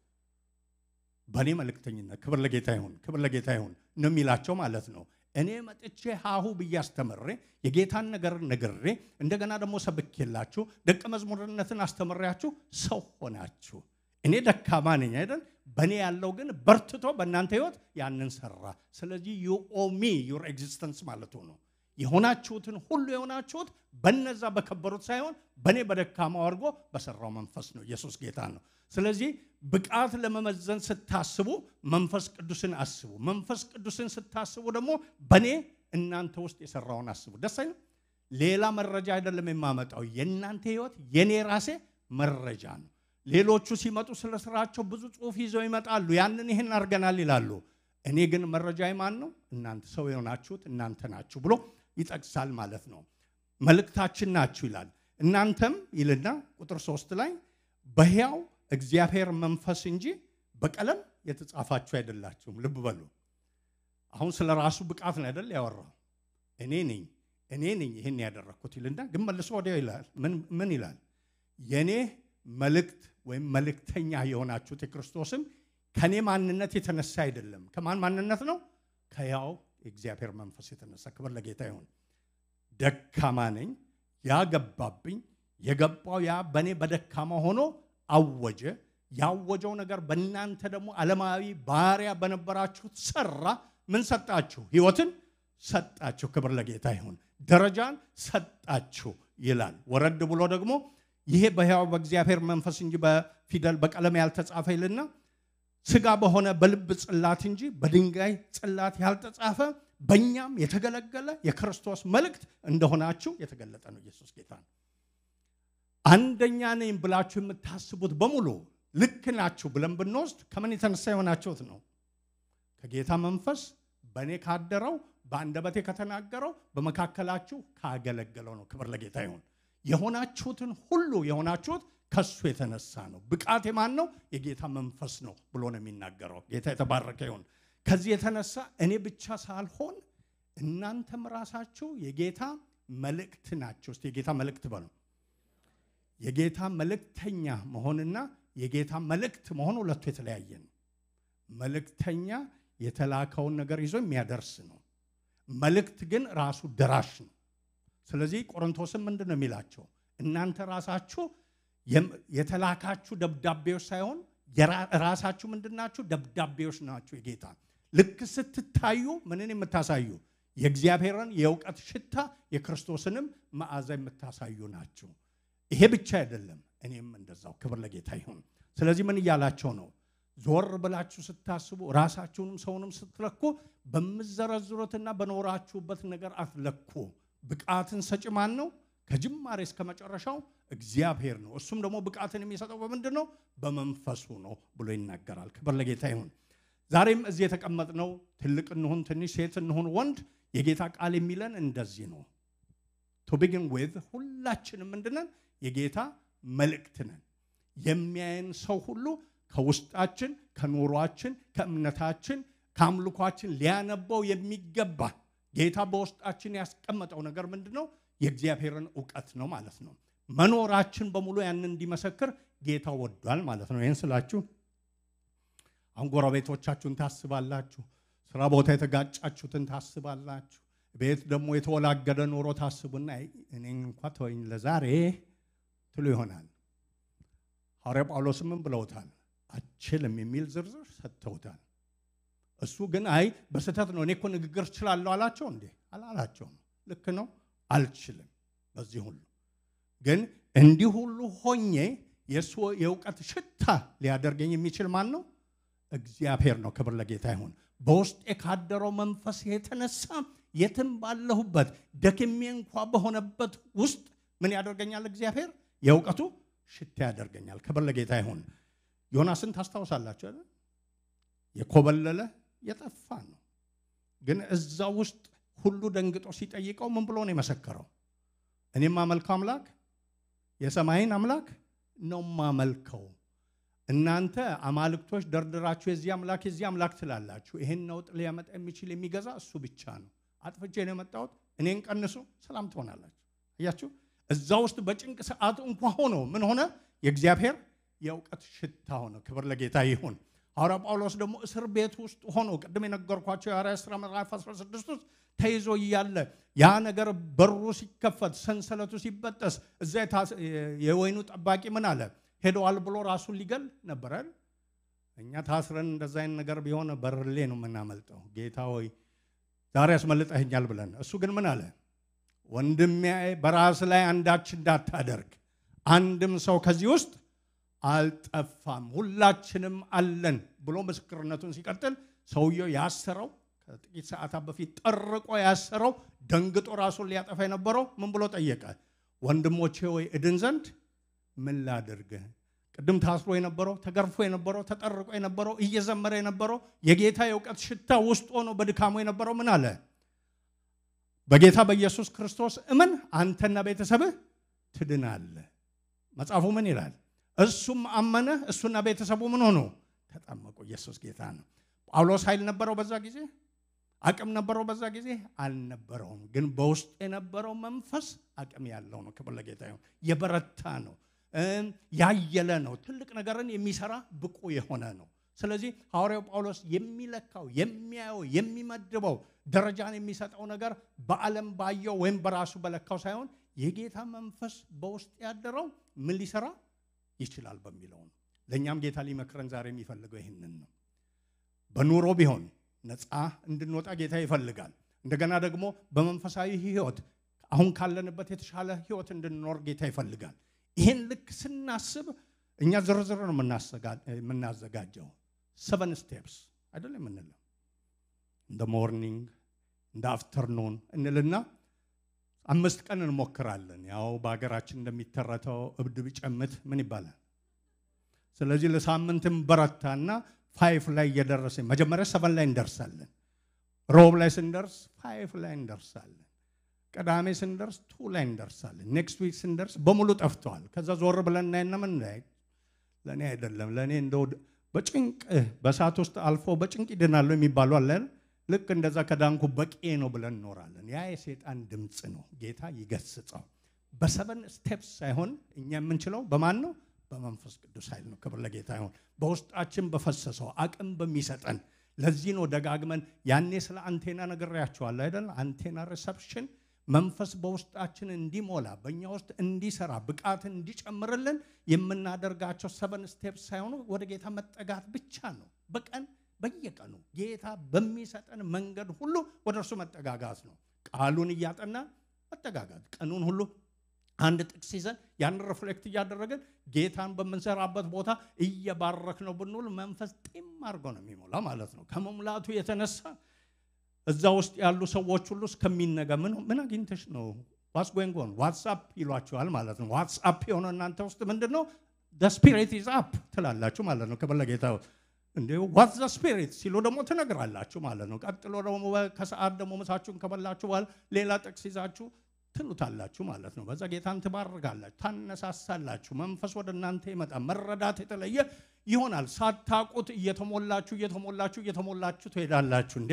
በእኔ መልእክተኝነት። ክብር ለጌታ ይሁን፣ ክብር ለጌታ ይሁን ነው የሚላቸው ማለት ነው። እኔ መጥቼ ሃሁ ብዬ አስተምሬ የጌታን ነገር ነግሬ እንደገና ደግሞ ሰብኬላችሁ ደቀ መዝሙርነትን አስተምሬያችሁ ሰው ሆናችሁ። እኔ ደካማ ነኝ አይደል? በእኔ ያለው ግን በርትቶ በእናንተ ህይወት ያንን ሰራ። ስለዚህ you owe me your existence ማለቱ ነው። የሆናችሁትን ሁሉ የሆናችሁት በነዛ በከበሩት ሳይሆን በእኔ በደካማው አድርጎ በሰራው መንፈስ ነው። ኢየሱስ ጌታ ነው። ስለዚህ ብቃት ለመመዘን ስታስቡ መንፈስ ቅዱስን አስቡ። መንፈስ ቅዱስን ስታስቡ ደግሞ በእኔ እናንተ ውስጥ የሰራውን አስቡ። ደስ አይልም? ሌላ መረጃ አይደለም የማመጣው። የእናንተ ህይወት የኔ ራሴ መረጃ ነው። ሌሎቹ ሲመጡ ስለ ስራቸው ብዙ ጽሑፍ ይዘው ይመጣሉ። ያንን ይሄን አድርገናል ይላሉ። እኔ ግን መረጃዬ ማን ነው? እናንተ ሰው የሆናችሁት እናንተ ናችሁ ብሎ ይጠቅሳል ማለት ነው። መልእክታችን ናችሁ ይላል። እናንተም ይልና ቁጥር 3 ላይ በሕያው እግዚአብሔር መንፈስ እንጂ በቀለም የተጻፋችሁ አይደላችሁም። ልብ በሉ። አሁን ስለ ራሱ ብቃት ነው አይደል ያወራው? እኔ ነኝ ይሄን ያደረኩት ይልና ግን መልሶ ወዲያው ይላል ምን ይላል? የኔ መልእክት ወይም መልእክተኛ የሆናችሁት የክርስቶስም ከኔ ማንነት የተነሳ አይደለም። ከማን ማንነት ነው? ከሕያው እግዚአብሔር መንፈስ የተነሳ። ክብር ለጌታ ይሁን። ደካማ ነኝ፣ ያገባብኝ የገባው ያ በኔ በደካማ ሆኖ አወጀ። ያወጀው ነገር በእናንተ ደግሞ ዓለማዊ ባሪያ በነበራችሁት ሰራ። ምን ሰጣችሁ? ሕይወትን ሰጣችሁ። ክብር ለጌታ ይሁን። ደረጃን ሰጣችሁ ይላል። ወረድ ብሎ ደግሞ ይሄ በሕያው በእግዚአብሔር መንፈስ እንጂ በፊደል በቀለም ያልተጻፈ ይልና ሥጋ በሆነ በልብ ጽላት እንጂ በድንጋይ ጽላት ያልተጻፈ በእኛም የተገለገለ የክርስቶስ መልእክት እንደሆናችሁ የተገለጠ ነው። ኢየሱስ ጌታ ነው። አንደኛ ነኝ ብላችሁ የምታስቡት በሙሉ ልክ ናችሁ ብለን ብንወስድ ከምን የተነሳ የሆናችሁት ነው? ከጌታ መንፈስ በእኔ ካደረው በአንደበቴ ከተናገረው በመካከላችሁ ካገለገለው ነው። ክብር ለጌታ ይሁን። የሆናችሁትን ሁሉ የሆናችሁት ከሱ የተነሳ ነው። ብቃት የማን ነው? የጌታ መንፈስ ነው ብሎ ነው የሚናገረው። ጌታ የተባረከ ይሁን። ከዚህ የተነሳ እኔ ብቻ ሳልሆን እናንተም ራሳችሁ የጌታ መልእክት ናችሁ። እስቲ የጌታ መልእክት በሉ። የጌታ መልእክተኛ መሆንና የጌታ መልእክት መሆን ሁለቱ የተለያየ ነው። መልእክተኛ የተላከውን ነገር ይዞ የሚያደርስ ነው። መልእክት ግን ራሱ ደራሽ ነው። ስለዚህ ቆሮንቶስም ምንድነው የሚላቸው? እናንተ ራሳችሁ የተላካችሁ ደብዳቤዎች ሳይሆን ራሳችሁ ምንድናችሁ? ደብዳቤዎች ናችሁ የጌታ። ልክ ስትታዩ ምንን የምታሳዩ? የእግዚአብሔርን የእውቀት ሽታ የክርስቶስንም መዓዛ የምታሳዩ ናችሁ። ይሄ ብቻ አይደለም፣ እኔም እንደዛው። ክብር ለጌታ ይሁን። ስለዚህ ምን እያላቸው ነው? ዞር ብላችሁ ስታስቡ ራሳችሁንም ሰውንም ስትለኩ በመዘረዝሩትና በኖራችሁበት ነገር አትለኩ፣ ብቃትን ሰጪ ማን ነው? ከጅማሬ እስከ መጨረሻው እግዚአብሔር ነው። እሱም ደግሞ ብቃትን የሚሰጠው በምንድነው? በመንፈሱ ነው ብሎ ይናገራል። ክብር ለጌታ ይሁን። ዛሬም እዚህ የተቀመጥነው ትልቅ እንሁን ትንሽ፣ ሴት እንሁን ወንድ፣ የጌታ ቃል የሚለን እንደዚህ ነው። to begin with ሁላችንም ምንድነን? የጌታ መልእክት ነን። የሚያየን ሰው ሁሉ ከውስጣችን፣ ከኑሯችን፣ ከእምነታችን፣ ከአምልኳችን ሊያነበው የሚገባ ጌታ በውስጣችን ያስቀመጠው ነገር ምንድነው? የእግዚአብሔርን ዕውቀት ነው ማለት ነው። መኖራችን በሙሉ ያን እንዲመሰክር ጌታ ወዷል ማለት ነው። ይሄን ስላችሁ አሁን ጎረቤቶቻችሁን ታስባላችሁ፣ ስራ ቦታ የተጋጫችሁትን ታስባላችሁ፣ ቤት ደግሞ የተወላገደ ኑሮ ታስቡና እኔ እንኳን ተወኝ ለዛሬ ትሉ ይሆናል። ሐዋርያ ጳውሎስ ምን ብለውታል? አችልም የሚል ዝርዝር ሰጥተውታል። እሱ ግን አይ በስተት ነው እኔ እኮ ንግግር እችላለሁ አላቸው እንዴ? አላላቸውም። ልክ ነው አልችልም። በዚህ ሁሉ ግን እንዲህ ሁሉ ሆኜ የሱ የዕውቀት ሽታ ሊያደርገኝ የሚችል ማን ነው? እግዚአብሔር ነው። ክብር ለጌታ ይሁን። በውስጤ ካደረው መንፈስ የተነሳ የትም ባለሁበት ደክሜ እንኳን በሆነበት ውስጥ ምን ያደርገኛል? እግዚአብሔር የዕውቀቱ ሽታ ያደርገኛል። ክብር ለጌታ ይሁን። ዮናስን ታስታውሳላችሁ አይደል? የኮበለለ የጠፋ ነው። ግን እዛ ውስጥ ሁሉ ደንግጦ ሲጠይቀው ምን ብሎ ነው የመሰከረው? እኔም ማመልከው አምላክ የሰማይን አምላክ ነው ማመልከው። እናንተ አማልክቶች ደርድራችሁ የዚህ አምላክ ትላላችሁ። ይሄን ነውጥ ሊያመጣ የሚችል የሚገዛ እሱ ብቻ ነው። አጥፍቼ ነው የመጣሁት፣ እኔን ቀንሱ፣ ሰላም ትሆናላችሁ። አያችሁ? እዛ ውስጥ በጭንቅ ሰዓት እንኳን ሆኖ ምን ሆነ? የእግዚአብሔር የዕውቀት ሽታ ሆነ። ክብር ለጌታ ይሁን። ሐዋርያ ጳውሎስ ደግሞ እስር ቤት ውስጥ ሆኖ ቅድም የነገርኳቸው የሐዋርያት ሥራ ምዕራፍ 16 ውስጥ ተይዞ እያለ ያ ነገር በሩ ሲከፈት ሰንሰለቱ ሲበጠስ እዛ የወይኑ ጠባቂ ምን አለ? ሄደዋል ብሎ ራሱን ሊገል ነበር አይደል? እኛ ታስረን እንደዛ አይነት ነገር ቢሆን በርሌ ነው የምናመልጠው። ጌታ ሆይ ዛሬ ያስመልጠኛል ብለን። እሱ ግን ምን አለ? ወንድሜ በራስ ላይ አንዳች እንዳታደርግ፣ አንድም ሰው ከዚህ ውስጥ አልጠፋም፣ ሁላችንም አለን ብሎ ምስክርነቱን ሲቀጥል ሰውየው ያሰረው ከጥቂት ሰዓታት በፊት ጠርቆ ያሰረው ደንግጦ ራሱን ሊያጠፋ የነበረው ምን ብሎ ጠየቀ? ወንድሞቼ ሆይ እድን ዘንድ ምን ላድርግ? ቅድም ታስሮ የነበረው ተገርፎ የነበረው ተጠርቆ የነበረው እየዘመረ የነበረው የጌታ የዕውቀት ሽታ ውስጥ ሆኖ በድካሙ የነበረው ምን አለ? በጌታ በኢየሱስ ክርስቶስ እመን አንተና ቤተሰብህ ትድናለህ። መጽሐፉ ምን ይላል? እሱም አመነ፣ እሱና ቤተሰቡ ምን ሆኑ? ተጠመቁ። ኢየሱስ ጌታ ነው። ጳውሎስ ኃይል ነበረው በዛ ጊዜ? አቅም ነበረው በዛ ጊዜ? አልነበረውም። ግን በውስጥ የነበረው መንፈስ አቅም ያለው ነው። ክብር ለጌታ ይሁን። የበረታ ነው፣ ያየለ ነው፣ ትልቅ ነገርን የሚሰራ ብቁ የሆነ ነው። ስለዚህ ሐዋርያው ጳውሎስ የሚለካው የሚያየው የሚመድበው ደረጃን የሚሰጠው ነገር በዓለም ባየው ወይም በራሱ በለካው ሳይሆን የጌታ መንፈስ በውስጥ ያደረው ምን ሊሰራ ይችላል በሚለው ነው። ለኛም ጌታ ሊመክረን ዛሬ የሚፈልገው ይሄንን ነው። በኑሮ ቢሆን ነፃ እንድንወጣ ጌታ ይፈልጋል። እንደገና ደግሞ በመንፈሳዊ ሕይወት አሁን ካለንበት የተሻለ ሕይወት እንድንኖር ጌታ ይፈልጋል። ይሄን ልክ ስናስብ እኛ ዝርዝር ነው የምናዘጋጀው። 7 steps አይደለም እንለው። እንደ ሞርኒንግ እንደ አፍተርኑን እንልና 5 ቀን እንሞክራለን። ያው በአገራችን እንደሚተረተው እብድ ቢጨምት ምን ይባላል? ስለዚህ ለሳምንትም በረታና 5 ላይ እየደረሰ መጀመሪያ 7 ላይ እንደርሳለን። ሮብ ላይ ስንደርስ 5 ላይ እንደርሳለን። ቅዳሜ ስንደርስ 2 ላይ እንደርሳለን። ኔክስት ዊክ ስንደርስ በሙሉ ጠፍቷል። ከዛ ዞር ብለን እናይና ምን ላይ ለኔ አይደለም ለኔ እንደው በጭንቅ በሳት ውስጥ አልፎ በጭንቅ ይድናሉ የሚባሉ አለ። ልክ እንደዛ ከዳንኩ በቂ ነው ብለን እንኖራለን። ያ የሰይጣን ድምጽ ነው። ጌታ ይገስጸው። በ7 steps ሳይሆን እኛ የምንችለው በማን ነው? በመንፈስ ቅዱስ ኃይል ነው። ክብር ለጌታ ይሁን። በውስጣችን በፈሰሰው አቅም በሚሰጠን። ለዚህ ነው ደጋግመን ያኔ ስለ አንቴና ነግሬያችኋለሁ አይደል? አንቴና ሪሰፕሽን መንፈስ በውስጣችን እንዲሞላ በእኛ ውስጥ እንዲሰራ ብቃትን እንዲጨምርልን የምናደርጋቸው 7 steps ሳይሆኑ ወደ ጌታ መጠጋት ብቻ ነው። በቀን በየቀኑ ጌታ በሚሰጠን መንገድ ሁሉ ወደ እርሱ መጠጋጋት ነው። ቃሉን እያጠና መጠጋጋት፣ ቀኑን ሁሉ አንድ ጥቅስ ይዘን ያን ሪፍሌክት እያደረግን ጌታን በመንሰራበት ቦታ እየባረክ ነው ብንውል መንፈስ ጢም አድርጎ ነው የሚሞላ ማለት ነው። ከመሙላቱ የተነሳ እዛ ውስጥ ያሉ ሰዎች ሁሉ እስከሚነጋ ምን አግኝተሽ ነው what's going on ዋትስአፕ ይሏችኋል ማለት ነው። ዋትስአፕ የሆነ እናንተ ውስጥ ምንድነው the spirit is up ትላላችሁ ማለት ነው። ከበለጌታው እንዴ what's the spirit ሲሉ ደግሞ ትነግራላችሁ ማለት ነው። ቀጥሎ ደግሞ ከሰዓት ደግሞ ምሳችሁን ከበላችሁ በኋላ ሌላ ጥቅስ ይዛችሁ ትሉታላችሁ ማለት ነው። በዛ ጌታን ትባርካላችሁ፣ ታነሳሳላችሁ። መንፈስ ወደ እናንተ ይመጣል። መረዳት የተለየ ይሆናል። ሳታውቁት እየተሞላችሁ ትሄዳላችሁ። እንዴ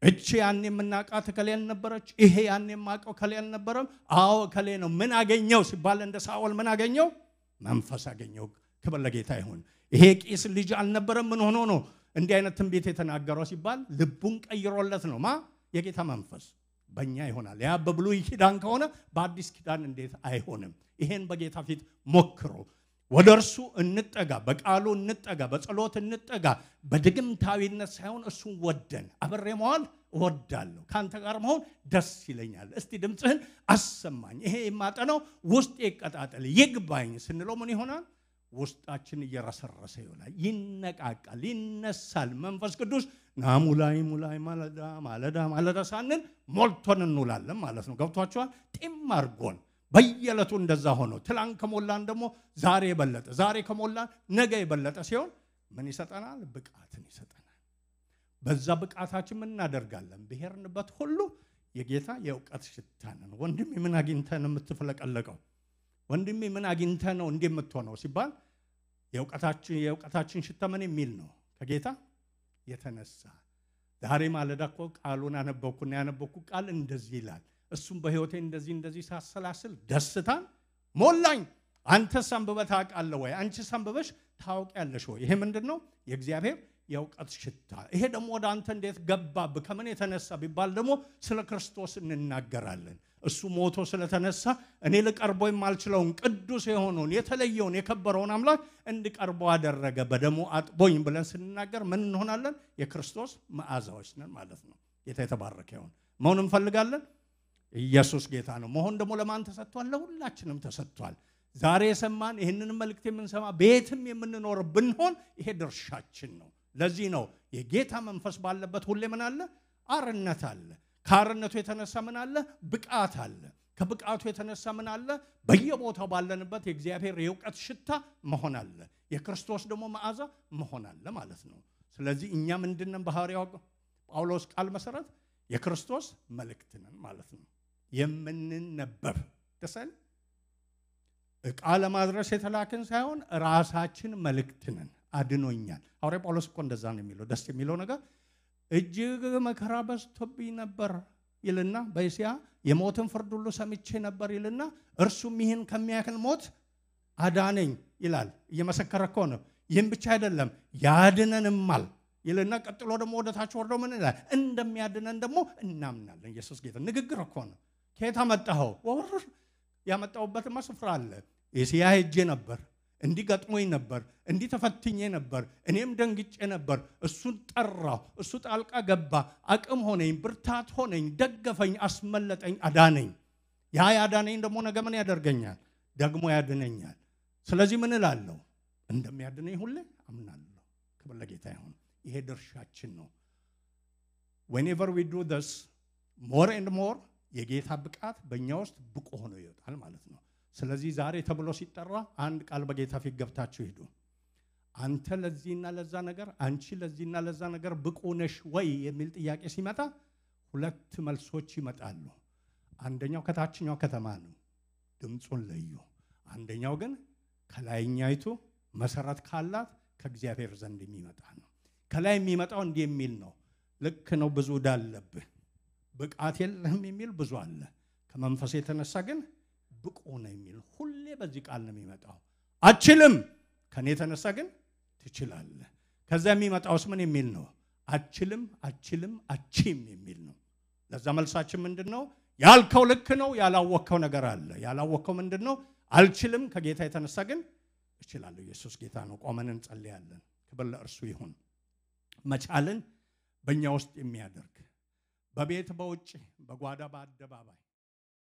እቺ ያኔ የምናውቃት ከሌ ነበረች፣ ይሄ ያኔ የማውቀው ከሌ አልነበረም። አዎ ከሌ ነው። ምን አገኘው ሲባል እንደ ሳኦል ምን አገኘው? መንፈስ አገኘው። ክብር ለጌታ ይሁን። ይሄ ቂስ ልጅ አልነበረም። ምን ሆኖ ነው እንዲህ አይነት ትንቢት የተናገረው ሲባል ልቡን ቀይሮለት ነው። የጌታ መንፈስ በእኛ ይሆናል። ያ በብሉይ ኪዳን ከሆነ በአዲስ ኪዳን እንዴት አይሆንም? ይሄን በጌታ ፊት ሞክሩ። ወደ እርሱ እንጠጋ፣ በቃሉ እንጠጋ፣ በጸሎት እንጠጋ። በድግምታዊነት ሳይሆን እሱን ወደን አብሬ መዋል እወዳለሁ፣ ካንተ ጋር መሆን ደስ ይለኛል። እስቲ ድምፅህን አሰማኝ፣ ይሄ የማጠነው ውስጤ ይቀጣጠል ይግባኝ ስንለው ምን ይሆናል? ውስጣችን እየረሰረሰ ይሆናል፣ ይነቃቃል፣ ይነሳል። መንፈስ ቅዱስ ናሙላይ ሙላይ ማለዳ ሳንል ሞልቶን እንውላለን ማለት ነው። ገብቷችኋል? ጢም አድርጎን በየዕለቱ እንደዛ ሆኖ ትላንት ከሞላን ደግሞ ዛሬ የበለጠ፣ ዛሬ ከሞላን ነገ የበለጠ ሲሆን ምን ይሰጠናል? ብቃትን ይሰጠናል። በዛ ብቃታችን ምን እናደርጋለን? ብሄርንበት ሁሉ የጌታ የእውቀት ሽታ ነን። ወንድሜ ምን አግኝተህ ነው የምትፈለቀለቀው? ወንድሜ ምን አግኝተህ ነው እንዲህ የምትሆነው ሲባል የእውቀታችን ሽታ ምን የሚል ነው? ከጌታ የተነሳ። ዛሬ ማለዳ እኮ ቃሉን አነበብኩና ያነበብኩ ቃል እንደዚህ ይላል። እሱም በህይወቴ እንደዚህ ሳሰላስል ደስታን ሞላኝ። አንተስ አንብበህ ታውቃለህ ወይ? አንቺስ አንብበሽ ታውቂያለሽ ወይ? ይሄ ምንድነው? የእግዚአብሔር የእውቀት ሽታ። ይሄ ደግሞ ወደ አንተ እንዴት ገባብህ? ከምን የተነሳ ቢባል ደግሞ ስለ ክርስቶስ እንናገራለን። እሱ ሞቶ ስለተነሳ እኔ ልቀርበው የማልችለውን ቅዱስ የሆነውን የተለየውን የከበረውን አምላክ እንድቀርበው አደረገ፣ በደሙ አጥቦኝ ብለን ስንናገር ምን እንሆናለን? የክርስቶስ መዓዛዎች ነን ማለት ነው። ጌታ የተባረከ ይሁን። መሆን እንፈልጋለን። ኢየሱስ ጌታ ነው። መሆን ደግሞ ለማን ተሰጥቷል? ለሁላችንም ተሰጥቷል። ዛሬ የሰማን ይህንን መልእክት የምንሰማ ቤትም የምንኖር ብንሆን ይሄ ድርሻችን ነው። ለዚህ ነው የጌታ መንፈስ ባለበት ሁሌ ምን አለ? አርነት አለ። ከአርነቱ የተነሳ ምን አለ? ብቃት አለ። ከብቃቱ የተነሳ ምን አለ? በየቦታው ባለንበት የእግዚአብሔር የእውቀት ሽታ መሆን አለ። የክርስቶስ ደግሞ መዓዛ መሆን አለ ማለት ነው። ስለዚህ እኛ ምንድነን? በሐዋርያው ጳውሎስ ቃል መሰረት የክርስቶስ መልእክት ነን ማለት ነው። የምንነበብ ተሰል ዕቃ ለማድረስ የተላክን ሳይሆን ራሳችን መልእክት ነን። አድኖኛል። ሐዋርያው ጳውሎስ እኮ እንደዛ ነው የሚለው። ደስ የሚለው ነገር እጅግ መከራ በዝቶብኝ ነበር ይልና በእስያ የሞትን ፍርድ ሁሉ ሰምቼ ነበር ይልና እርሱም ይህን ከሚያክል ሞት አዳነኝ ይላል። እየመሰከረ እኮ ነው። ይህም ብቻ አይደለም ያድነንማል ይልና ቀጥሎ ደግሞ ወደ ታች ወርዶ ምን ይላል? እንደሚያድነን ደግሞ እናምናለን። ኢየሱስ ጌታ። ንግግር እኮ ነው። ከየት አመጣኸው? ወር ያመጣሁበትማ ስፍራ አለ። እስያ ሄጄ ነበር፣ እንዲህ ገጥሞኝ ነበር፣ እንዲህ ተፈትኜ ነበር፣ እኔም ደንግጬ ነበር። እሱን ጠራሁ፣ እሱ ጣልቃ ገባ፣ አቅም ሆነኝ፣ ብርታት ሆነኝ፣ ደገፈኝ፣ አስመለጠኝ፣ አዳነኝ። ያ ያዳነኝ ደግሞ ነገ ምን ያደርገኛል? ደግሞ ያድነኛል። ስለዚህ ምን እላለሁ? እንደሚያድነኝ ሁሌ አምናለሁ። ክብር ለጌታ ይሁን። ይሄ ድርሻችን ነው። whenever we do this more and more የጌታ ብቃት በእኛ ውስጥ ብቁ ሆኖ ይወጣል ማለት ነው። ስለዚህ ዛሬ ተብሎ ሲጠራ አንድ ቃል በጌታ ፊት ገብታችሁ ሂዱ። አንተ ለዚህና ለዛ ነገር፣ አንቺ ለዚህና ለዛ ነገር ብቁ ነሽ ወይ የሚል ጥያቄ ሲመጣ ሁለት መልሶች ይመጣሉ። አንደኛው ከታችኛው ከተማ ነው፣ ድምፁን ለዩ። አንደኛው ግን ከላይኛይቱ መሰረት ካላት ከእግዚአብሔር ዘንድ የሚመጣ ነው። ከላይ የሚመጣው እንዲህ የሚል ነው፣ ልክ ነው ብዙ ዳለብህ፣ ብቃት የለህም የሚል ብዙ አለ። ከመንፈስ የተነሳ ግን ብቁ ነው የሚል ሁሌ በዚህ ቃል ነው የሚመጣው። አችልም፣ ከኔ የተነሳ ግን ትችላለህ። ከዛ የሚመጣውስ ምን የሚል ነው? አችልም፣ አችልም፣ አቺም የሚል ነው። ለዛ መልሳችን ምንድነው? ያልከው ልክ ነው፣ ያላወቀው ነገር አለ። ያላወቀው ምንድነው? አልችልም፣ ከጌታ የተነሳ ግን እችላለሁ። ኢየሱስ ጌታ ነው። ቆመን እንጸልያለን። ክብር ለእርሱ ይሁን። መቻልን በእኛ ውስጥ የሚያደርግ በቤት በውጭ በጓዳ በአደባባይ